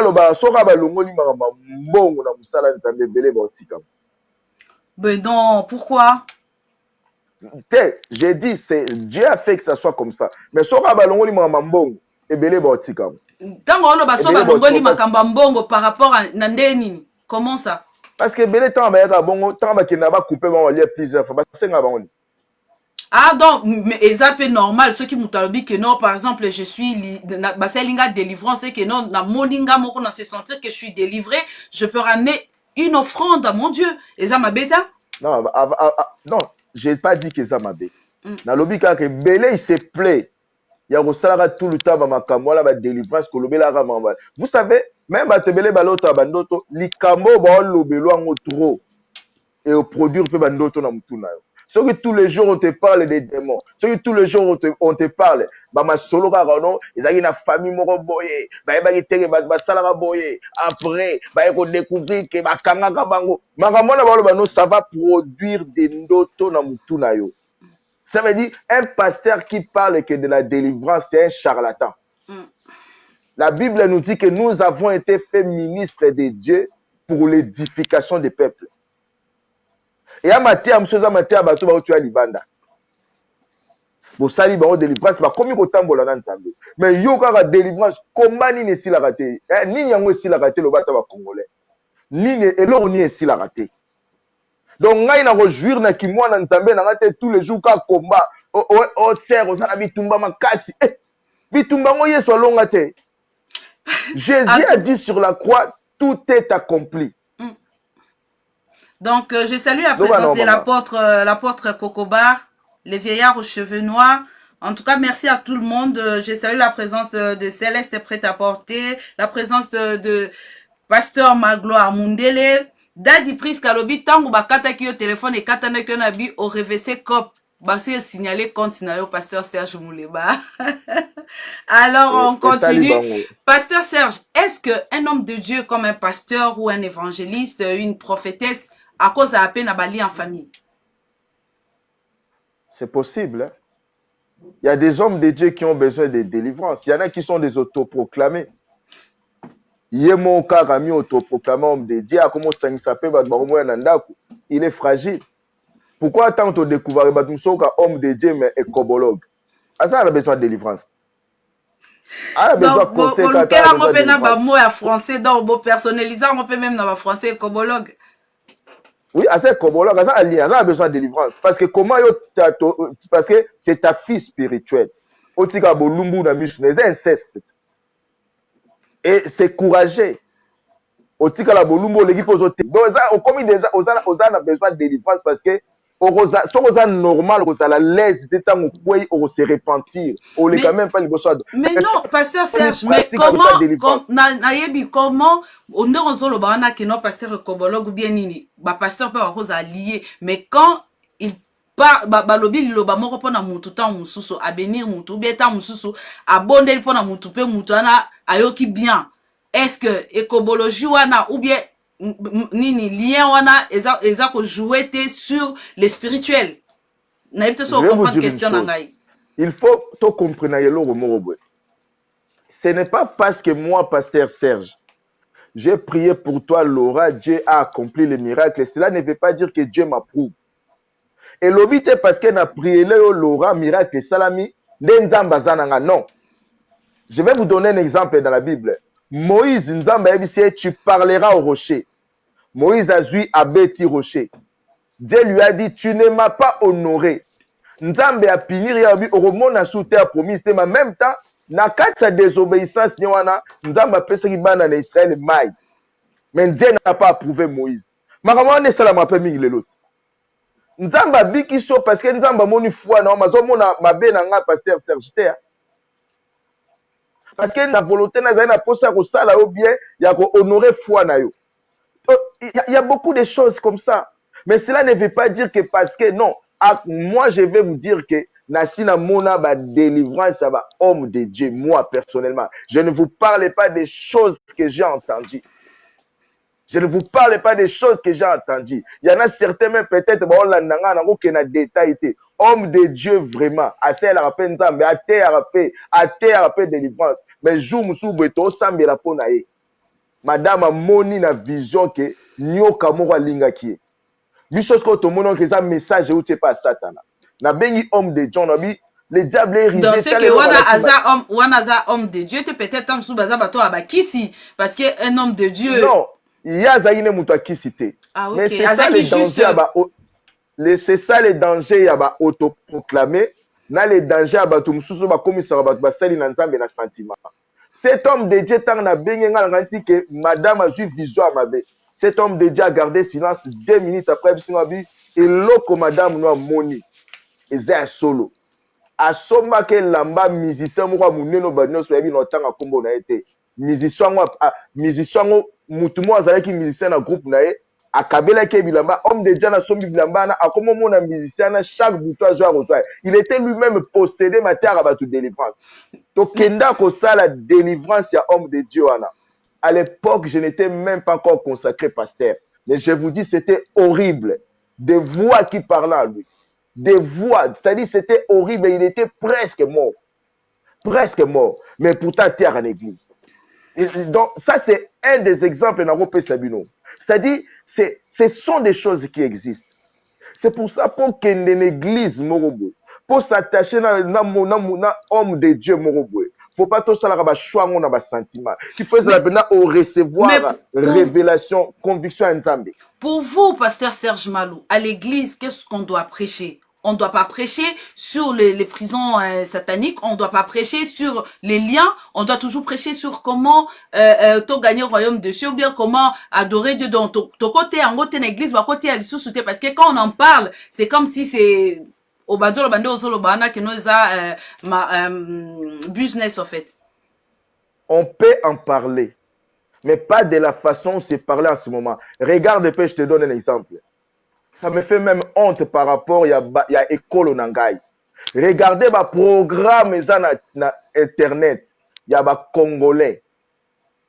non, pourquoi? J'ai dit, Dieu a fait que ça soit comme ça. Mais si on a balongoli mbongo, ebele baotika. Tant on a balongoli makamba mbongo par rapport à nandeni, comment ça? Parce que ebele tant ba bongo, tant ba kina ba couper ba lier plusieurs fois, ba senga ba on. Ah donc mais ça fait normal ceux qui m'ont que non par exemple je suis baselinga délivrance c'est que non na moninga moko na se sentir que je suis délivré, je peux ramener une offrande à mon Dieu. Et ça m'a bêta? Non, non. Je n'ai pas dit que ça m'a bé. Dans le but que Belé il se plaît. Il y a tout le temps ma kamola ba délivrance que le bela ramamba. Vous savez, même ba te belé baloto abandoto, li kambo ba lo belo en trop et au produire pe bandoto na mutuna yo. Ceux qui tous les jours on te parle des démons, ceux qui tous les jours on te parle, bah ma solo non, ils ont une famille moko boyé, bah ba itenge ba sala boyé, après bah ils vont découvrir que ba kanga bango, makamona ba lo bano ça va produire des ndoto na mutuna yo. Ça veut dire un pasteur qui parle que de la délivrance c'est un charlatan. La Bible nous dit que nous avons été faits ministres de Dieu pour l'édification des peuples. Et à matière, monsieur Zamatea, bateau va tuer Libanda. Bon, ça, libéraux de délivrance, bah, comme il y a autant de gens, mais il y a une délivrance, comment ni si la raté, ni n'y a si la raté, le bâtard congolais, ni et l'or ni si la raté. Donc, on a rejoindre na kimwa na nzambe na raté tous les jours quand combat, au serre, au sana bitumba makasi, bitumba ngoye so longate. Jésus a dit sur la croix, tout est accompli. Donc, je salue la présence de l'apôtre Kokobar, les vieillards aux cheveux noirs. En tout cas, merci à tout le monde. Je salue la présence de Céleste prête à porter, la présence de Pasteur Magloire Mundele, Daddy Pris Kalobi, Tango Bakata qui au téléphone et Katana Kyonabi au RVC COP. C'est signalé compte Pasteur Serge Mouleba. Alors, on continue. Pasteur Serge, est-ce qu'un homme de Dieu comme un pasteur ou un évangéliste, une prophétesse, à cause de la peine à bali en famille? C'est possible. Hein? Il y a des hommes de Dieu qui ont besoin de délivrance. Il y en a qui sont des autoproclamés. Yemo Karami autoproclamé homme de Dieu. Il est fragile. Pourquoi tant de découvrir homme de Dieu mais écobologue? À ça, on a besoin de délivrance. a besoin Donc, conseil on peut na mot à français, donc bon personnalisant, on peut même dans français cobologue. Oui, assez cobologue, ça a besoin de délivrance parce que parce que c'est ta fille spirituelle. Otika bolumbu na misu, c'est inceste. Et c'est courageux. Otika la bolumbu l'équipe aux autres. Donc ça on commis déjà aux a besoin de délivrance parce que c'est normal que ça la laisse de temps où se repentir. On les quand même pas les besoins. Mais non, pasteur Serge, mais comment on est en zolo bana qui non pasteur kobologue ou bien nini, ba pasteur peut avoir allié, mais quand il ba lobi liloba moko pona mutu ta mususu a bénir mutu bien ta mususu a bondel pona mutu pe mutu ana ayoki bien. Est-ce que écobologie wana ou bien nini lien wana eza ko jouer sur le spirituel? Na peut se comprendre question nangai. Il faut to comprendre yelo romorobwe. Ce n'est pas parce que moi pasteur Serge j'ai prié pour toi Laura, Dieu a accompli le miracle. Cela ne veut pas dire que Dieu m'approuve. Et l'obité parce qu'elle a prié Laura miracle salami n'enzamba zananga non. Je vais vous donner un exemple dans la Bible. Moïse nzamba dit tu parleras au rocher. Moïse a dit à Béti rocher. Dieu lui a dit tu ne m'as pas honoré. Nzambe a punir ya bi oromona sous terre promise mais en même temps na kati désobéissance ni wana nzambe a pesa ki bana na Israël mai. Mais Dieu n'a pas approuvé Moïse. Makamwa ne sala mape mingi leloti. Nzamba biki so parce que nzamba moni foi na mazo mona mabe na nga pasteur Serge Ter. Parce que la volonté na na posa ko sala yo bien ya ko honorer foi na yo. Il y a beaucoup de choses comme ça. Mais cela ne veut pas dire que parce que non, moi je vais vous dire que Nasina Mona ba délivrance ba homme de Dieu, moi personnellement. Je ne vous parle pas des choses que j'ai entendues. Je ne vous parle pas des choses que j'ai entendues. Il y en a certains, même peut-être, qui ont détaillé. Homme de Dieu, vraiment. Assez la rappel, à terre, délivrance. Mais jour, moussou, beto, sambe la ponae. Madame a moni na vision que nyoka mora linga qui. Bisos ko to monon que ça message ou t'es pas satana. Na bengi homme de Dieu, le diable est risé. Donc c'est que wana homme de Dieu, t'es peut-être en sous baza bato abakisi parce que un homme de Dieu. Non. Il y a Zaïne Moutaki cité. Ah, ok. Mais c'est ça les dangers. C'est ça les dangers à autoproclamer. Na les dangers à Batumsusu Bakomisara Basali Nanzambe na sentiment. Cet homme de Dieu tant na benga nganti que madame a eu vision à mabe. Cet homme de Dieu a gardé silence 2 minutes après Bisingabi et l'autre madame no moni. Et c'est solo. A soma que lamba musicien mo muneno banyo so yabi no tanga kombo na été. Musicien mutumo azalaki musicien na groupe na ye akabela ke bilamba homme de Dieu na sombi bilamba na akomo mona musicien na chaque bouton joie reçoit il était lui-même possédé matière à batu délivrance to kenda ko sala délivrance ya homme de Dieu ana à l'époque je n'étais même pas encore consacré pasteur mais je vous dis c'était horrible des voix qui parlaient à lui des voix c'est-à-dire c'était horrible il était presque mort mais pourtant terre en église. Et donc, ça, c'est un des exemples dans l'Europe Sabino. C'est-à-dire, ce sont des choses qui existent. C'est pour ça, pour qu'il y ait une église, pour s'attacher à un homme de Dieu, il ne faut pas tout ça, choix, on a un sentiment. Il faut recevoir révélation, conviction à Nzambe. Pour vous, pasteur Serge Malou, à l'église, qu'est-ce qu'on doit prêcher? On ne doit pas prêcher sur les prisons sataniques, on ne doit pas prêcher sur les liens, on doit toujours prêcher sur comment gagner au royaume de Dieu, ou bien comment adorer Dieu dans ton côté, en côté l'église, à côté elle sous-souté, parce que quand on en parle, c'est comme si c'est au banjo bande au bana que nous a business en fait. On peut en parler, mais pas de la façon où c'est parlé en ce moment. Regarde, je te donne un exemple. Ça me fait même honte par rapport à école Nangai. Regardez ma programme na internet. Il y a ba Congolais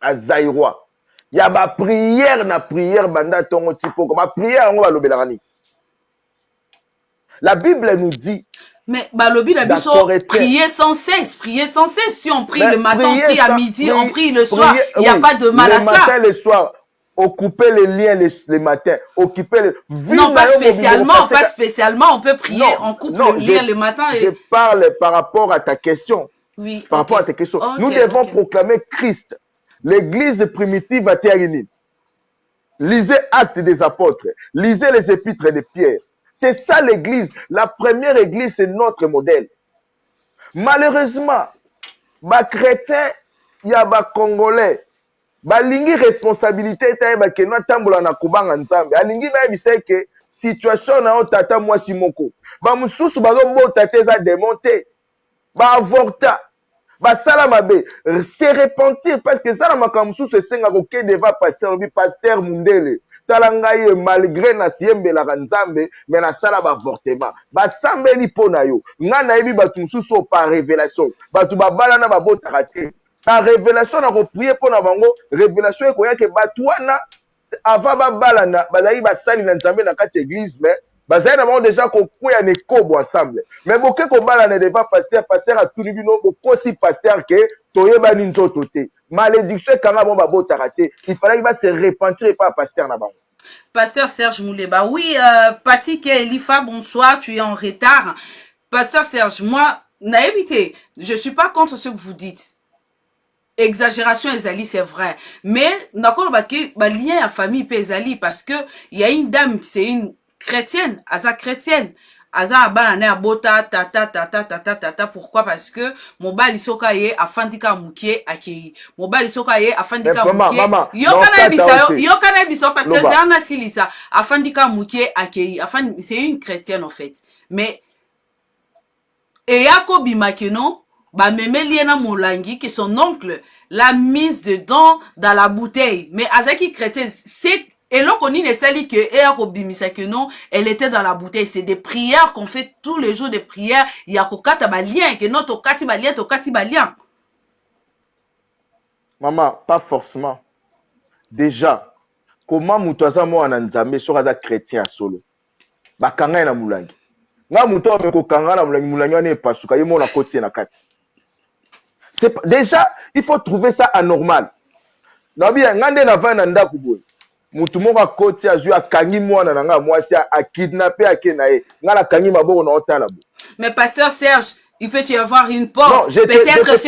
à Zaïrois. Il y a ba prière banda tongo tipo ma prière on va lobelarani. La Bible nous dit mais balobi la biso prier sans cesse si on prie le matin on prie à midi on prie le soir il y a pas de mal à ça. Le matin le soir occuper les liens les matins, occuper les... Non, pas spécialement, on peut prier, on coupe le lien le matin. Je parle par rapport à ta question. Oui, par rapport ok. à tes questions. Ok, Nous devons ok. proclamer Christ. L'église primitive a été réunie. Lisez Actes des Apôtres. Lisez les épîtres de Pierre. C'est ça l'église. La première église, c'est notre modèle. Malheureusement, les chrétiens, il y a des Congolais. Balingi responsabilité ta ba ke na tambola na kubanga nzambe alingi ba bisé que situation na otata mwasi moko ba mususu bazo bota te za démonter ba avorta ba sala mabe se repentir parce que ça na makambo mususu senga ko ke deva pasteur mundele talanga ye malgré na siembela nzambe mais na sala ba avortement ba sambeli pona yo ngana yebi batu mususu par révélation batu babala na ba bota raté. La révélation a prié pour na bango révélation est koya ke batouana avant babalana bazali basali na nzambe na kati église mais bazali na bango déjà ko koya ne kobo ensemble mais boke ko balana devant pasteur a tout bino bokosi pasteur ke toyeba ni nzoto te malédiction kanga bon babota raté il fallait ba se repentir pas pasteur na bango. Pasteur Serge Mouleba, oui, Patrick et Elifa, bonsoir, tu es en retard. Pasteur Serge, moi, naïveté, je suis pas contre ce que vous dites. Exagération ezali c'est vrai mais d'accord lien à famille peut ezali parce que il y a une dame c'est une chrétienne aza abanane abota tata pourquoi parce que mobali soka ye afandika mukie akei mobali soka ye afandika mukie yokana biso parce que zana silisa afandika mukie akei c'est une chrétienne en fait mais et yako bimakeno ba memeli na molangi que son oncle l'a mise dedans dans la bouteille mais azaki chrétien c'est et là qu'on ne sait que non elle était dans la bouteille c'est des prières qu'on fait tous les jours des prières il y a kokata balien que non tokati balien Maman pas forcément déjà comment mutoza mo ananzambe soka chrétien solo bakanga na molangi nga muto ameko kanga na molangi wana epasuka ye mona koti na kati. Déjà, il faut trouver ça anormal. Nabi ngande na vana ndaku boy. Mutu moko koti azu akangi mwana na nga mwasi a kidnapper akenae. Ngala kangi maboko na otala bo. Mais pasteur Serge, il peut y avoir une porte. Peut-être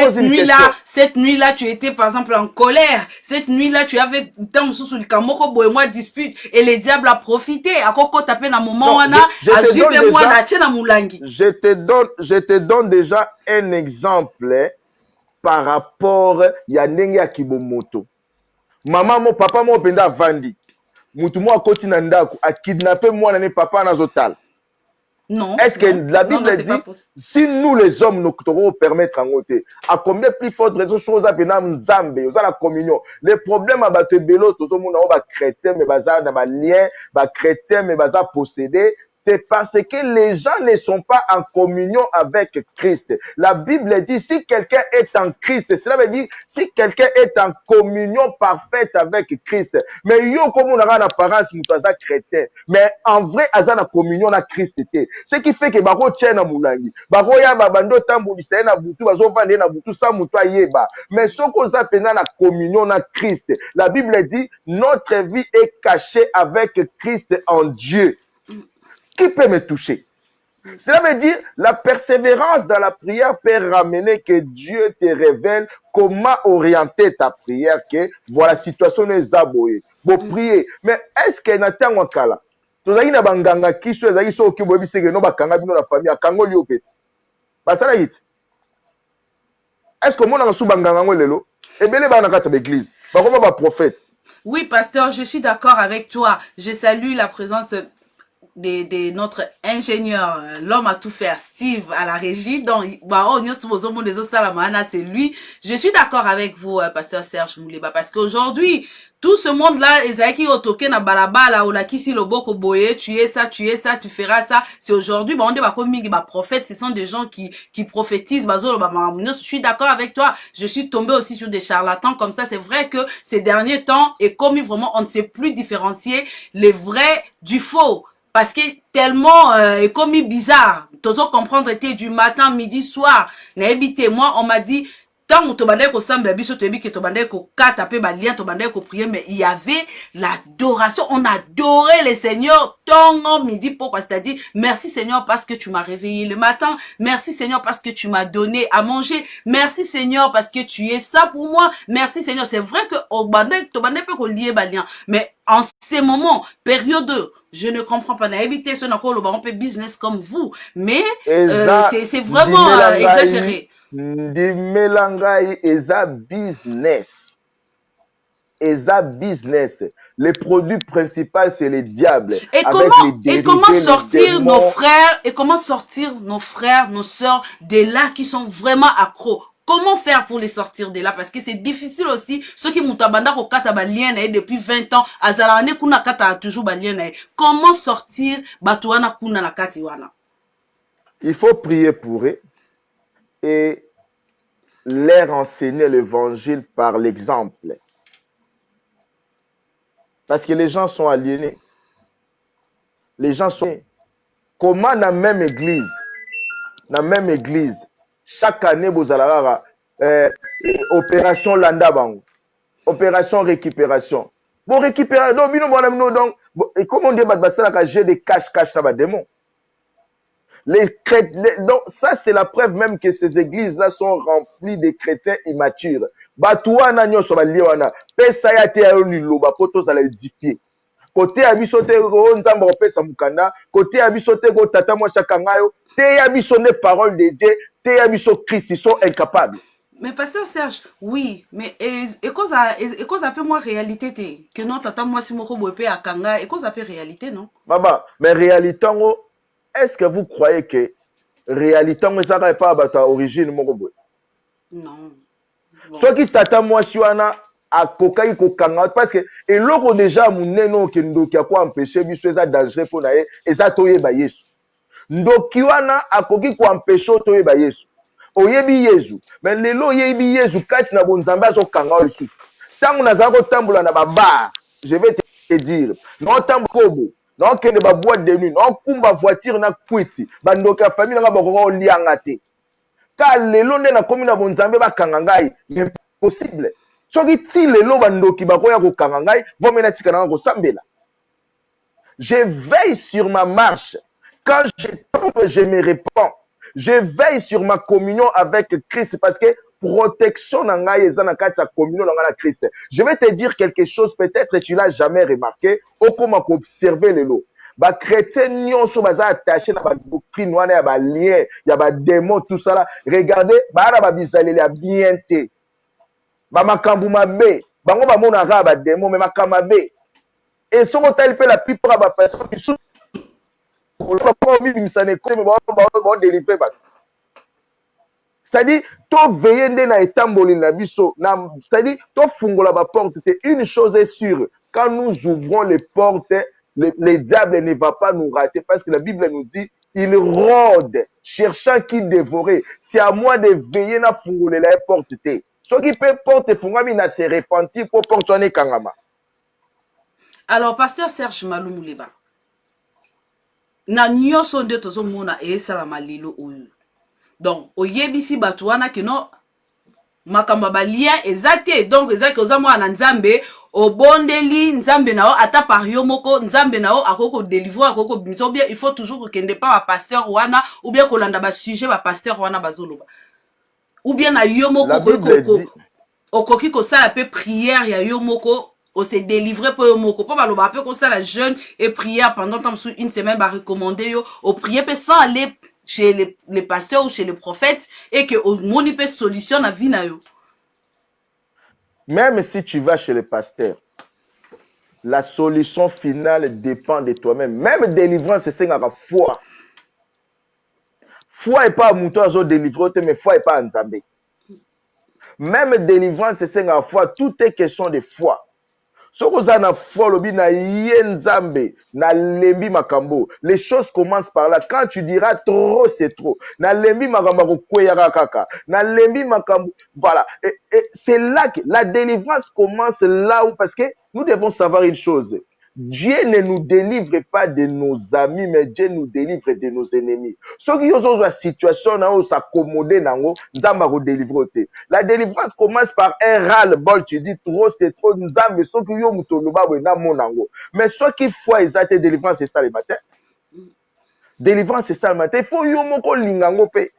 cette nuit-là, tu étais par exemple en colère. Cette nuit-là, tu avais tant sous le kamoko boy moi dispute et le diable a profité. À koko tapé na moment wana, azupe moi na tchena mulangi. Je te donne déjà un exemple. Par rapport ya ndenge ya kibomoto mama mo papa mo penda vandi mutu mo akoti na ndako a kidnapper mwana ne papa na zotal non est-ce que la Bible dit si nous les hommes nous devons permettre en côté à combien plus forte raison chose à pena nzambe aux la communion les problèmes à battre bélo tous monde na ba chrétien mais bazar na ba lien ba chrétien mais bazar possédé. C'est parce que les gens ne sont pas en communion avec Christ. La Bible dit, si quelqu'un est en Christ, cela veut dire, si quelqu'un est en communion parfaite avec Christ. Mais yo, comme on a en apparence, mutaza chrétien. Mais en vrai, aza na communion na Christ. Ce qui fait que bako tient na moulangi. Bako ya babando tambu bisaye na butu, bazo vande na butu, sa mutua yeba. Mais ce qu'on a pena na communion na Christ. La Bible dit, notre vie est cachée avec Christ en Dieu. Qui peut me toucher? Cela veut dire la persévérance dans la prière peut ramener que Dieu te révèle comment orienter ta prière, que voilà situation est aboyée. Bon prier, mais est-ce que Nathan Wakala, tu as une banganga qui soit zaï so ki bobi sege no bakanga bino la famille akango li opeti. Basala yit. Est-ce que mon a sou banganga ngolelo? Ebele ba na kata l'église. Ba koma ba prophète. Oui, pasteur, je suis d'accord avec toi. Je salue la présence de notre ingénieur, l'homme à tout faire, Steve, à la régie. Donc, c'est lui. Je suis d'accord avec vous, pasteur Serge Mouleba, parce qu'aujourd'hui, tout ce monde-là, Ezaïki Otoke na balabala, ou la kisi loboko boye, tu es ça, tu feras ça. C'est aujourd'hui, on dit, prophètes, ce sont des gens qui prophétisent, je suis d'accord avec toi. Je suis tombé aussi sur des charlatans comme ça. C'est vrai que ces derniers temps, et comme vraiment, on ne sait plus différencier les vrais du faux. Parce que tellement comme bizarre, t'oses comprendre, était du matin, midi, soir. Moi, on m'a dit, tant to bandai ko samba biso to que to bandai ko kata pe ba lien to bandai ko prier, mais il y avait l'adoration, on adorait le Seigneur tant midi. Pourquoi? C'est-à-dire merci Seigneur parce que tu m'as réveillé le matin, merci Seigneur parce que tu m'as donné à manger, merci Seigneur parce que tu es ça pour moi, merci Seigneur. C'est vrai que au bandai to bandai pe ko lier ba lien, mais en ces moments, période 2, je ne comprends pas. Éviter ce on peut business comme vous, mais c'est vraiment exagéré. Ndimelangai eza business. Eza business. Le produit principal, c'est le diable. Et comment sortir nos frères, et comment sortir nos frères, nos sœurs de là qui sont vraiment accros? Comment faire pour les sortir de là? Parce que c'est difficile aussi. Ceux qui m'outabanda ko kata balien depuis 20 ans, azalane kuna kata toujours balien. Comment sortir batouana kuna na katiwana? Il faut prier pour eux et leur enseigner l'évangile par l'exemple. Parce que les gens sont aliénés. Les gens sont... Comment dans la même église, chaque année, vous allez opération Landa Bango, opération récupération. Bon, récupérer, donc, et comment on dit, j'ai des cash là-bas, démons. Donc, ça, c'est la preuve même que ces églises-là sont remplies de chrétiens immatures. Batouana nyoso ba liwana. Pesa ya te ya lilo ba poto za la édifier. Côté abisote ko nzamba ko pesa mukanda, côté abisote ko tata moi chakangayo, te ya bisone parole de Dieu, te ya biso Christ, ils sont incapables. Mais pasteur Serge, oui, mais et cause a peu moins réalité que non tata moi si moko bope akanga, et cause a peu réalité non? Baba, mais réalité est-ce que vous croyez que réalité ça n'est pas à origine moko bope? Non. Soit qui tata moi si wana akokai kokanga parce que et loko déjà muneno ke ndoki akwa empêcher biso eza dangereux pour nae eza toyeba Yesu. Ndoki wana akoki ko empêcher toyeba Yesu. Oyebi Yesu, mais lelo oyebi Yesu kasi na bonzamba zo kanga osu. Tangu nazako tambola na baba, je vais te dire, non tambo kobo, non kende ba boîte de nuit, non kumba voiture na kwiti, bandoka famille na bakoko lianga te. Ka lelo nde na komi na bonzambe ba kanga ngai, impossible. Soki ti lelo bandoki bakoya ko kanga ngai, vomena tika na ko sambela. Je veille sur ma marche. Quand je tombe, je me répands. Je veille sur ma communion avec Christ parce que protection na ngai eza na kati ya communion na ngai na Christ. Je vais te dire quelque chose, peut-être tu l'as jamais remarqué, okoma ko observer lelo. Ba chrétien nyonso baza attaché na ba doctrine wana ya ba lien, ya ba démon tout ça là. Regardez, ba na ba bizaleli ya bien te. Ba makambu mabe, bango ba mona ka ba démon mais makambu mabe. Et soko tali pe la plupart ba personnes qui sont c'est-à-dire, to veiller na etamboli na biso, c'est-à-dire, to fungola ba porte. Une chose est sûre, quand nous ouvrons les portes, les diables ne va pas nous rater parce que la Bible nous dit, il rôde, cherchant qui dévorer. C'est à moi de veiller na fungola la porte. Ce qui peut porte fungami na se repentir pour porter kangama. Alors, pasteur Serge Maloumouliba. Na nyonso nde tozomona esala lelo oyo. Donc oyebisi bato wana ke no makambo balien ezate, donc ezaki ozamwa na nzambe obondeli nzambe nao ata par yo moko nzambe nao akoko délivrer akoko bimisa, ou bien il faut toujours kende pa ba pasteur wana ou bien kolanda ba sujet ba pasteur wana bazoloba, ou bien na yo moko okoki ko sala pe prière ya yo moko on s'est délivré pour moko pour baloba peu comme ça la jeûne et prière pendant une semaine va recommander yo au prier peut sans aller chez les pasteurs ou chez les prophètes et que au moni peut solution la vie na yo. Même si tu vas chez le pasteur, la solution finale dépend de toi-même. Même délivrance c'est la foi. Foi est pas mouton à délivrer mais foi est pas nzambe. Même délivrance c'est la foi, tout est question de foi. Les choses commencent par là. Quand tu diras trop, c'est trop. Voilà. Et c'est là que la délivrance commence là où, parce que nous devons savoir une chose. Dieu ne nous délivre pas de nos amis, mais Dieu nous délivre de nos ennemis. Ceux qui ont une situation, s'accommoder, la délivrance commence par un ras-le-bol. Tu dis trop, c'est trop. Mais ceux qui ont mais ceux qui font exactement délivrance, c'est ça le matin. Délivrance, c'est ça le matin. Il faut que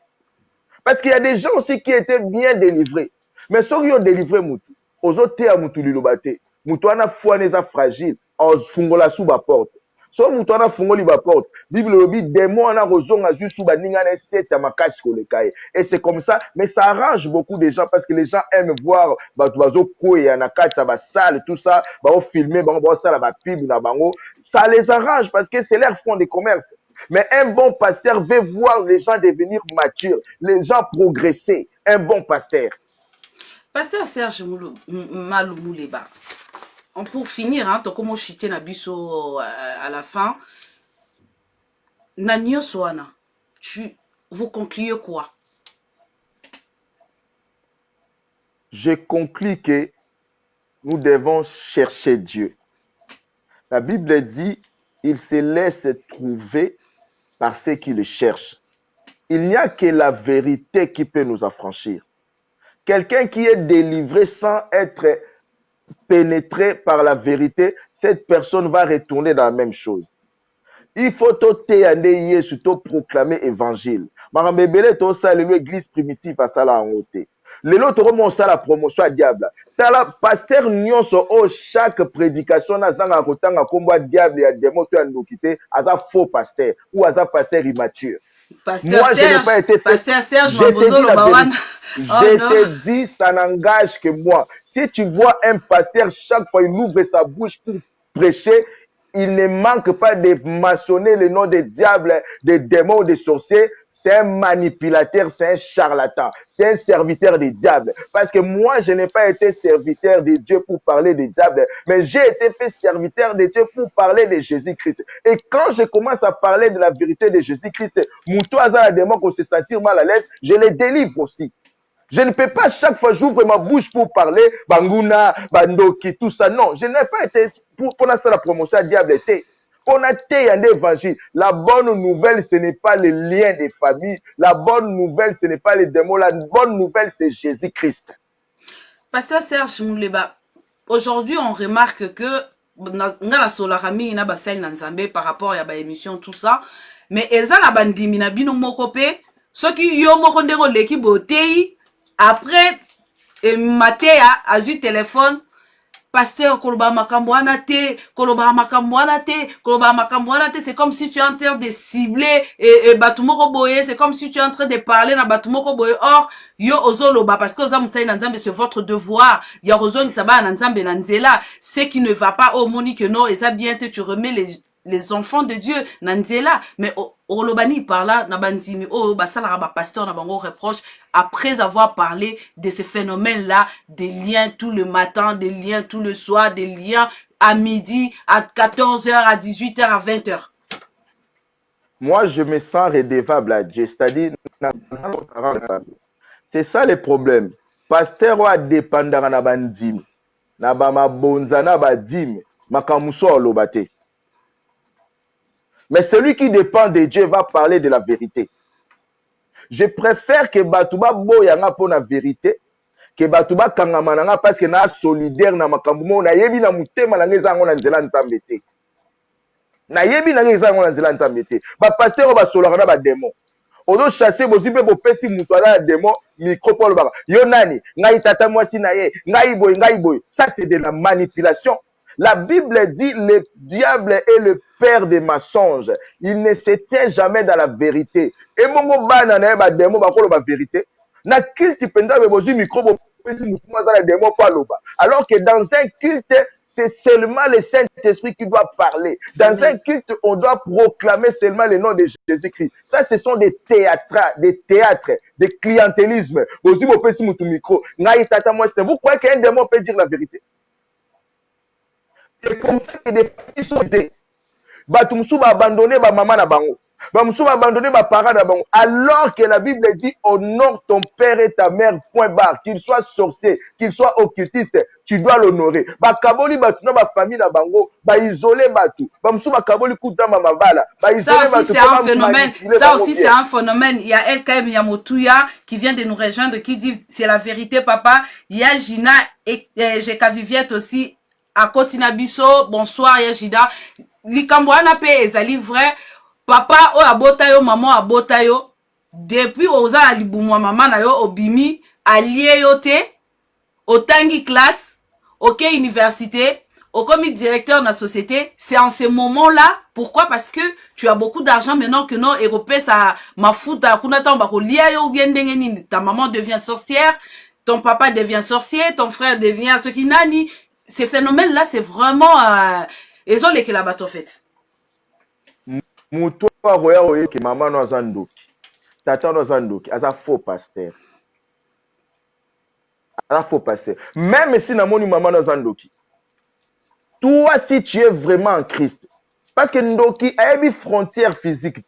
parce qu'il y a des gens aussi qui étaient bien délivrés. Mais ceux qui ont délivré Moutou, aux autres, Moutou Lilobate, Moutou a foi fragile, en fungola sous la porte. So Moutou a fungoli la porte. Bible le dit, démon a raison à juste sous Baningane 7 à ma casse kolekaye. Et c'est comme ça, mais ça arrange beaucoup de gens parce que les gens aiment voir Batuazo Koué, Anakata, Bassal, tout ça, filmer, ça les arrange parce que c'est leur fonds de commerce. Mais un bon pasteur veut voir les gens devenir matures, les gens progresser. Un bon pasteur. Pasteur Serge Malou Mouleba, pour finir, hein, comme chité Nabiso à la fin, Nanyo Soana, vous concluez quoi? Je conclus que nous devons chercher Dieu. La Bible dit, il se laisse trouver par ceux qui le cherchent. Il n'y a que la vérité qui peut nous affranchir. Quelqu'un qui est délivré sans être pénétré par la vérité, cette personne va retourner dans la même chose. Il faut proclamer l'évangile. Marambébélé, tout ça, l'église primitive à ça là en haute. Les autres remontent à la promotion à diable. Tala pasteur nyonso o chaque prédication na zanga kotanga komba diable ya démon to andokité aza faux pasteur ou aza pasteur immature. Pasteur Moi, Serge, je n'ai pas été Pasteur Serge, je te oh, dis, ça n'engage que moi. Si tu vois un pasteur, chaque fois il ouvre sa bouche pour prêcher, il ne manque pas de maçonner le nom des diables, des démons, des sorciers. C'est un manipulateur, c'est un charlatan, c'est un serviteur des diables. Parce que moi, je n'ai pas été serviteur de Dieu pour parler des diables, mais j'ai été fait serviteur de Dieu pour parler de Jésus-Christ. Et quand je commence à parler de la vérité de Jésus-Christ, mon toisa démon qu'on se sentir mal à l'aise, je les délivre aussi. Je ne peux pas chaque fois j'ouvre ma bouche pour parler, Banguna, Bandoki, tout ça. Non, je n'ai pas été pour ça la promotion à diable était. On a été un évangile. La bonne nouvelle, ce n'est pas les liens des familles. La bonne nouvelle, ce n'est pas les démons. La bonne nouvelle, c'est Jésus-Christ. Pasteur Serge Mouleba, aujourd'hui, on remarque que la solarami na basai na nzambe par rapport à la émission tout ça, mais eza la bandimi na bino mokope, ceux qui yo moko ndeko leki botei après matéa a eu téléphone. Pasteur, koloba makamboana te, c'est comme si tu es en train de cibler et batumoko boye, c'est comme si tu es en train de parler na batumoko boye. Or, yo ozoloba, parce que ozamusai nanzambe, c'est votre devoir. Ya ozo nisaba nanzambe nanzela, ce qui ne va pas, oh Monique, non, et ça bien tu remets les enfants de Dieu nanzela, mais Olobani par là nabandimi oh basala ba pasteur na bango reproche après avoir parlé de ces phénomènes là, des liens tout le matin, des liens tout le soir, des liens à midi, à 14h, à 18h, à 20h. Moi je me sens redevable à Dieu, c'est-à-dire c'est ça le problème. Pasteur a dépendant na bandimi na ba mabonza na ba dime makamuso olobate. Mais celui qui dépend de Dieu va parler de la vérité. Je préfère que Batouba boyanga pour la vérité, que Batouba kangamananga parce que na solidaire na makambumo na yebi na mutema na ngezango na nzela nzambete. Na yebi na ngezango na nzela nzambete. Ba pasteur ba solanga na ba démon. Odo chasser bozibe bo pesi mutu ala démon micropole baka. Yo nani, ngai tata mwasi na ye, ngai boy. Ça c'est de la manipulation. La Bible dit le diable est le père des mensonges. Il ne se tient jamais dans la vérité. Et mon bana na ba démon ba kolo ba vérité. Na culte penda be bozi micro bo pesi mutu mazala démon pa loba. Alors que dans un culte c'est seulement le Saint-Esprit qui doit parler. Dans un culte, on doit proclamer seulement le nom de Jésus-Christ. Ça, ce sont des théâtres, des clientélismes. Vous croyez qu'un démon peut dire la vérité? C'est comme ça que des familles sont disées. Batumsu va abandonner ba maman na bango. bamususu abandonné baparents na bango, alors que la Bible dit honore ton père et ta mère, point barre, qu'il soit sorcier, qu'il soit occultiste, tu dois l'honorer. Bakaboli batu na ba famille na bango, ba isoler batu, bamususu bakaboli kutama mavala, ba Ça isoler aussi, batu. c'est un phénomène. Ça aussi, c'est un phénomène. Il y a LKM Yamotuya qui vient de nous rejoindre, qui dit c'est la vérité, papa. Il y a Gina et Jeka Viviette aussi à Kotinabiso. Bonsoir, Yajida. Likambwana pe ezali vrai. Papa o abota yo, maman abota yo. Depuis oza alibumwa maman na yo obimi allié yo te, otangi classe, ok université. Au commis directeur de la société, c'est en ce moment-là. Pourquoi? Parce que tu as beaucoup d'argent maintenant que non, Europé, ça m'a foutu à Kunatan Bakolia, ou bien ta maman devient sorcière, ton papa devient sorcier, ton frère devient ce qui nani. Ces phénomènes-là, c'est vraiment, ils ont les kilabato fait. Muto roya oye que maman no zandoki. Tata no zandoki, asa faux pasteur. Asa faux pasteur. Même si na moni maman no zandoki. Toi, si tu es vraiment en Christ, parce que Ndoki a une frontière physique.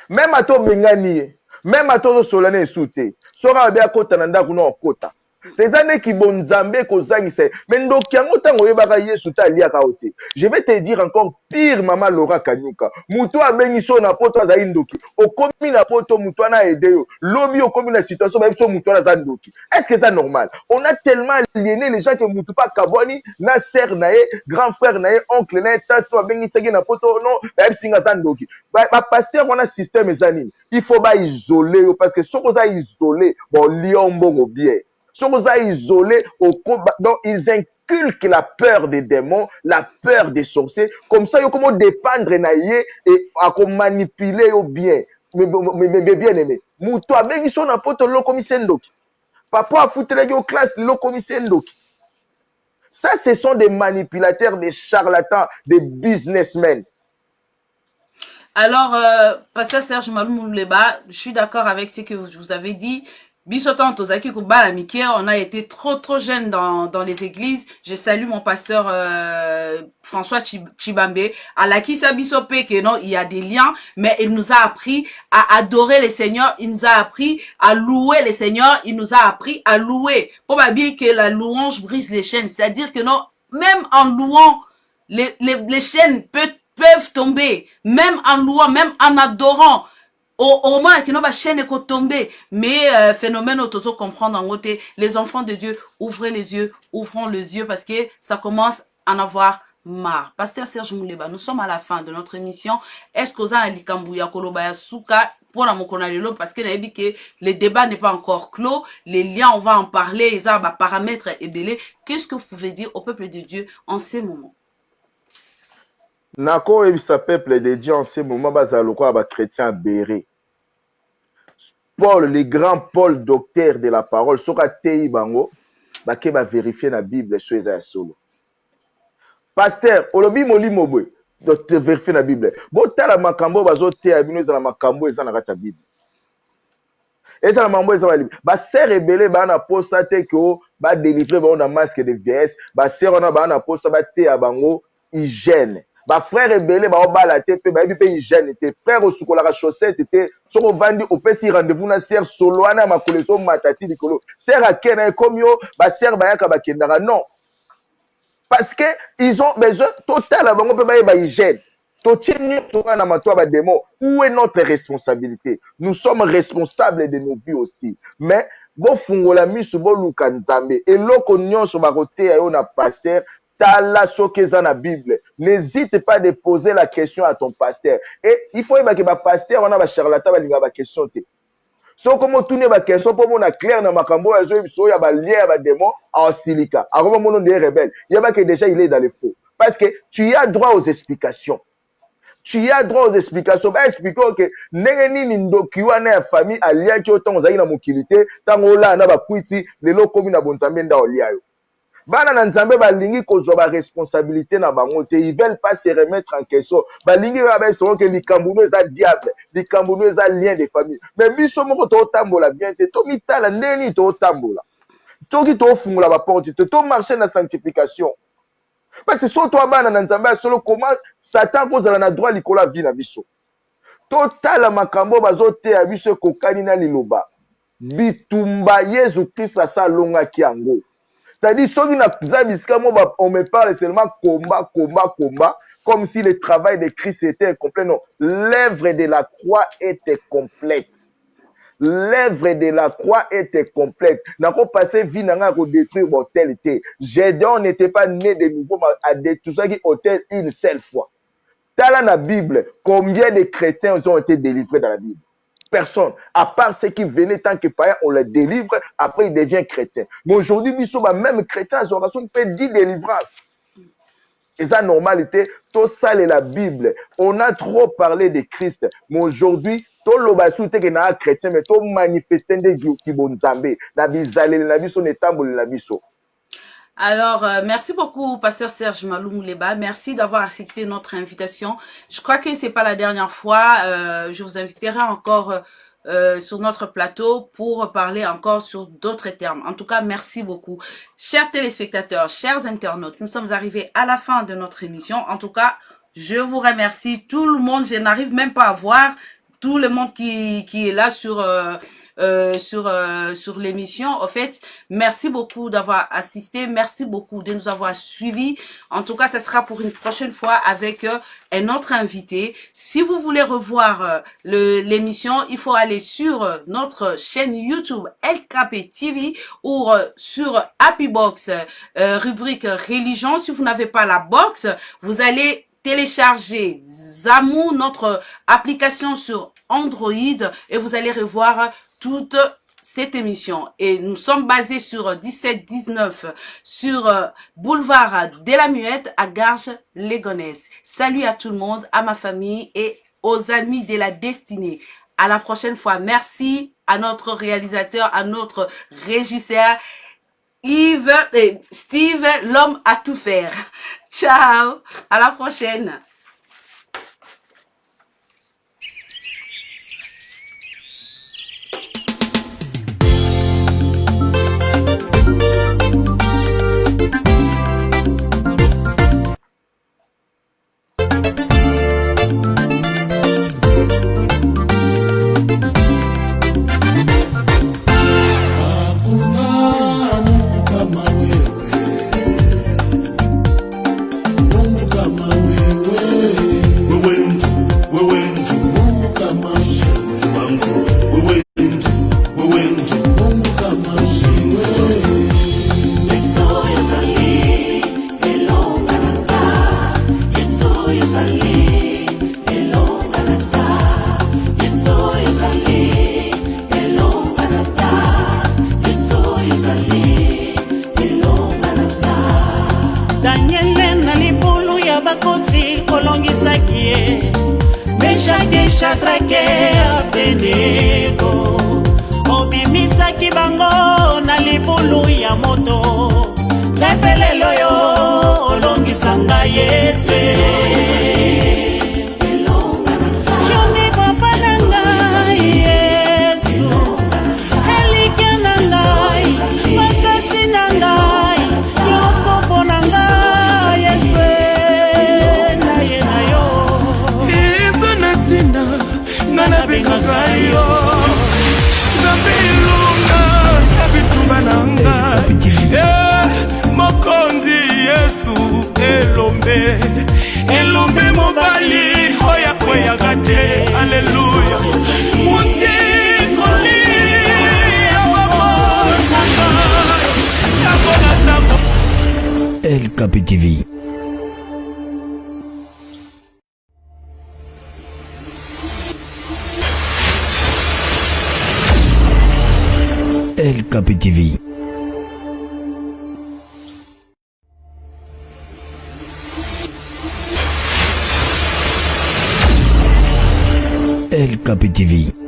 Même à toi, Bengani, même à toi, Solane et Souté, Sora Bea Kota Nanda Kuno Kota. C'est années qui bon Zambé Kozangise. Mais Ndoki a autant Oyebaka Yesuta Lia Kaote. Je vais te dire encore pire, maman Laura Kanyuka. Mouto a Beniso na poto za Indoki. Au commis na poto Mouto na Edeo. Lobby au commis na situation, même si Mouto na Zandoki. Est-ce que c'est normal? On a tellement aliéné les gens que Mouto pas Kaboni, na sœur nae, grand frère nae, oncle nae, tato a Benisagi na poto, non, même si Zandoki. Bah, pasteur, on a système zanine. Il faut pas isoler, parce que si on a isolé, bon, lion bon au bien. Si on a isolé au combat, donc ils inculquent la peur des démons, la peur des sorciers. Comme ça, ils comment dépendre naïe et à manipuler au bien. Mais bien aimé. Mouto a ils sont en poto locomisendoki. Papa a foutu les classe locomisendoki. Ça, ce sont des manipulateurs, des charlatans, des businessmen. Alors, Pasteur Serge Maloumou-Leba, je suis d'accord avec ce que vous avez dit. Bisotan Tozaki Koubala Miké, on a été trop jeunes dans les églises. Je salue mon pasteur François Chibambe. À la Kisa Bisopé, que non, il y a des liens, mais il nous a appris à adorer les seigneurs, il nous a appris à louer les seigneurs, il nous a appris à louer. Pour pas bien que la louange brise les chaînes. C'est-à-dire que non, même en louant, les chaînes peuvent tomber. Même en louant, même en adorant. Au moment où la chaîne est tombée, mais phénomène autoso comprendre en côté, les enfants de Dieu, ouvrez les yeux, ouvrons les yeux parce que ça commence à en avoir marre. Pasteur Serge Mouleba, nous sommes à la fin de notre émission. Est-ce que vous avez Kambouya Kolobaya Souka pour la Mokonalelo parce que le débat n'est pas encore clos, les liens on va en parler, les paramètres et belés. Qu'est-ce que vous pouvez dire au peuple de Dieu en ces moments? Nako ebisa peuple de Dieu en ce moment bazaloko aba chrétien béré. Paul, le grand Paul docteur de la parole, soka tei bango bake ba vérifier na Bible so eza solo. Pasteur, olobi molimo boy, docteur vérifier na Bible. Bo tala makambo bazo te abino eza na makambo eza na kati ya Bible. Eza na makambo eza ba ba sœur rebelle ba na posta te ko ba délivrer ba na masque de vieillesse, ba sœur na ba na posta ba te ya bango hygiène. Ba frère rebelle ba obala te pe ba bi pe hygiène te frère osukola ka chaussette te soko vandi opesi rendez-vous na sœur solo ana makolezo matati likolo sœur akena comme yo ba sœur ba yaka ba kendaka non parce que ils ont besoin total bango pe ba hygiène to tini to na matwa ba démon. Où est notre responsabilité? Nous sommes responsables de nos vies aussi, mais bo fungola misu bo luka nzambe eloko nyonso ba kote ya yo na pasteur. Tala sokeza na Bible. N'hésite pas de poser la question à ton pasteur. Et il faut que ba pasteur wana ba charlatan ba linga ba question te. So comme tourner ba question pour mona clair na makambo ya zo biso ya ba lien ba démon en silica. Avant mon des rebelles. Il y a que déjà il est dans les faux. Parce que tu as droit aux explications. Tu as droit aux explications. Ba expliquer que ndenge nini ndoki wana ya famille alia ki autant ozali na mokilité tango la na ba kwiti lelo komi na bonzambe nda olia yo. Bana na nzambe balingi kozwa ba responsabilité na bango te, ils veulent pas se remettre en question. Balingi ba so que likambuno eza diable, likambuno eza lien de famille. Mais biso moko to tambola bien te, to mitala ndeni to tambola. To ki to fungula ba porte te, to marcher na sanctification. Parce que so to bana na nzambe solo comment Satan kozala na droit likola vie na biso. totala makambo bazoteya biso kokani na liloba bitumba Yesu Christ asalongaki yango. C'est-à-dire, on me parle seulement combat, comme si le travail de Christ était incomplet. Non, l'œuvre de la croix était complète. L'œuvre de la croix était complète. N'a pas passé vie n'a pas détruire l'hôtel. Gédéon n'était pas né de nouveau à détruire ça qui hôtel une seule fois. Dans la Bible, combien de chrétiens ont été délivrés dans la Bible? Personne, à part ceux qui venaient tant que païens, on les délivre, après ils deviennent chrétiens. Mais aujourd'hui, nous sommes même chrétiens, ils ont fait 10 délivrances. Et ça, normalité, tout ça, c'est la Bible. On a trop parlé de Christ, mais aujourd'hui, tout le monde est chrétien, mais tout manifesté de Dieu qui bon Zambé, la bizalé, la biso, ne tambole, la biso. Alors, merci beaucoup, Pasteur Serge Malou Mouleba. Merci d'avoir accepté notre invitation. Je crois que c'est pas la dernière fois. Je vous inviterai encore sur notre plateau pour parler encore sur d'autres termes. En tout cas, merci beaucoup. Chers téléspectateurs, chers internautes, nous sommes arrivés à la fin de notre émission. En tout cas, je vous remercie. Tout le monde, je n'arrive même pas à voir tout le monde qui est là sur l'émission. En fait, merci beaucoup d'avoir assisté, merci beaucoup de nous avoir suivis. En tout cas, ce sera pour une prochaine fois avec un autre invité. Si vous voulez revoir l'émission, il faut aller sur notre chaîne YouTube LKP TV ou sur Happy Box, rubrique religion. Si vous n'avez pas la box, vous allez télécharger Zamou, notre application sur Android, et vous allez revoir toute cette émission. Et nous sommes basés sur 17-19 sur boulevard de la Muette à Garges-les-Gonesse. Salut à tout le monde, à ma famille et aux amis de la destinée. À la prochaine fois. Merci à notre réalisateur, à notre régisseur Steve, l'homme à tout faire. Ciao, à la prochaine. LKP TV. LKP TV. LKP TV.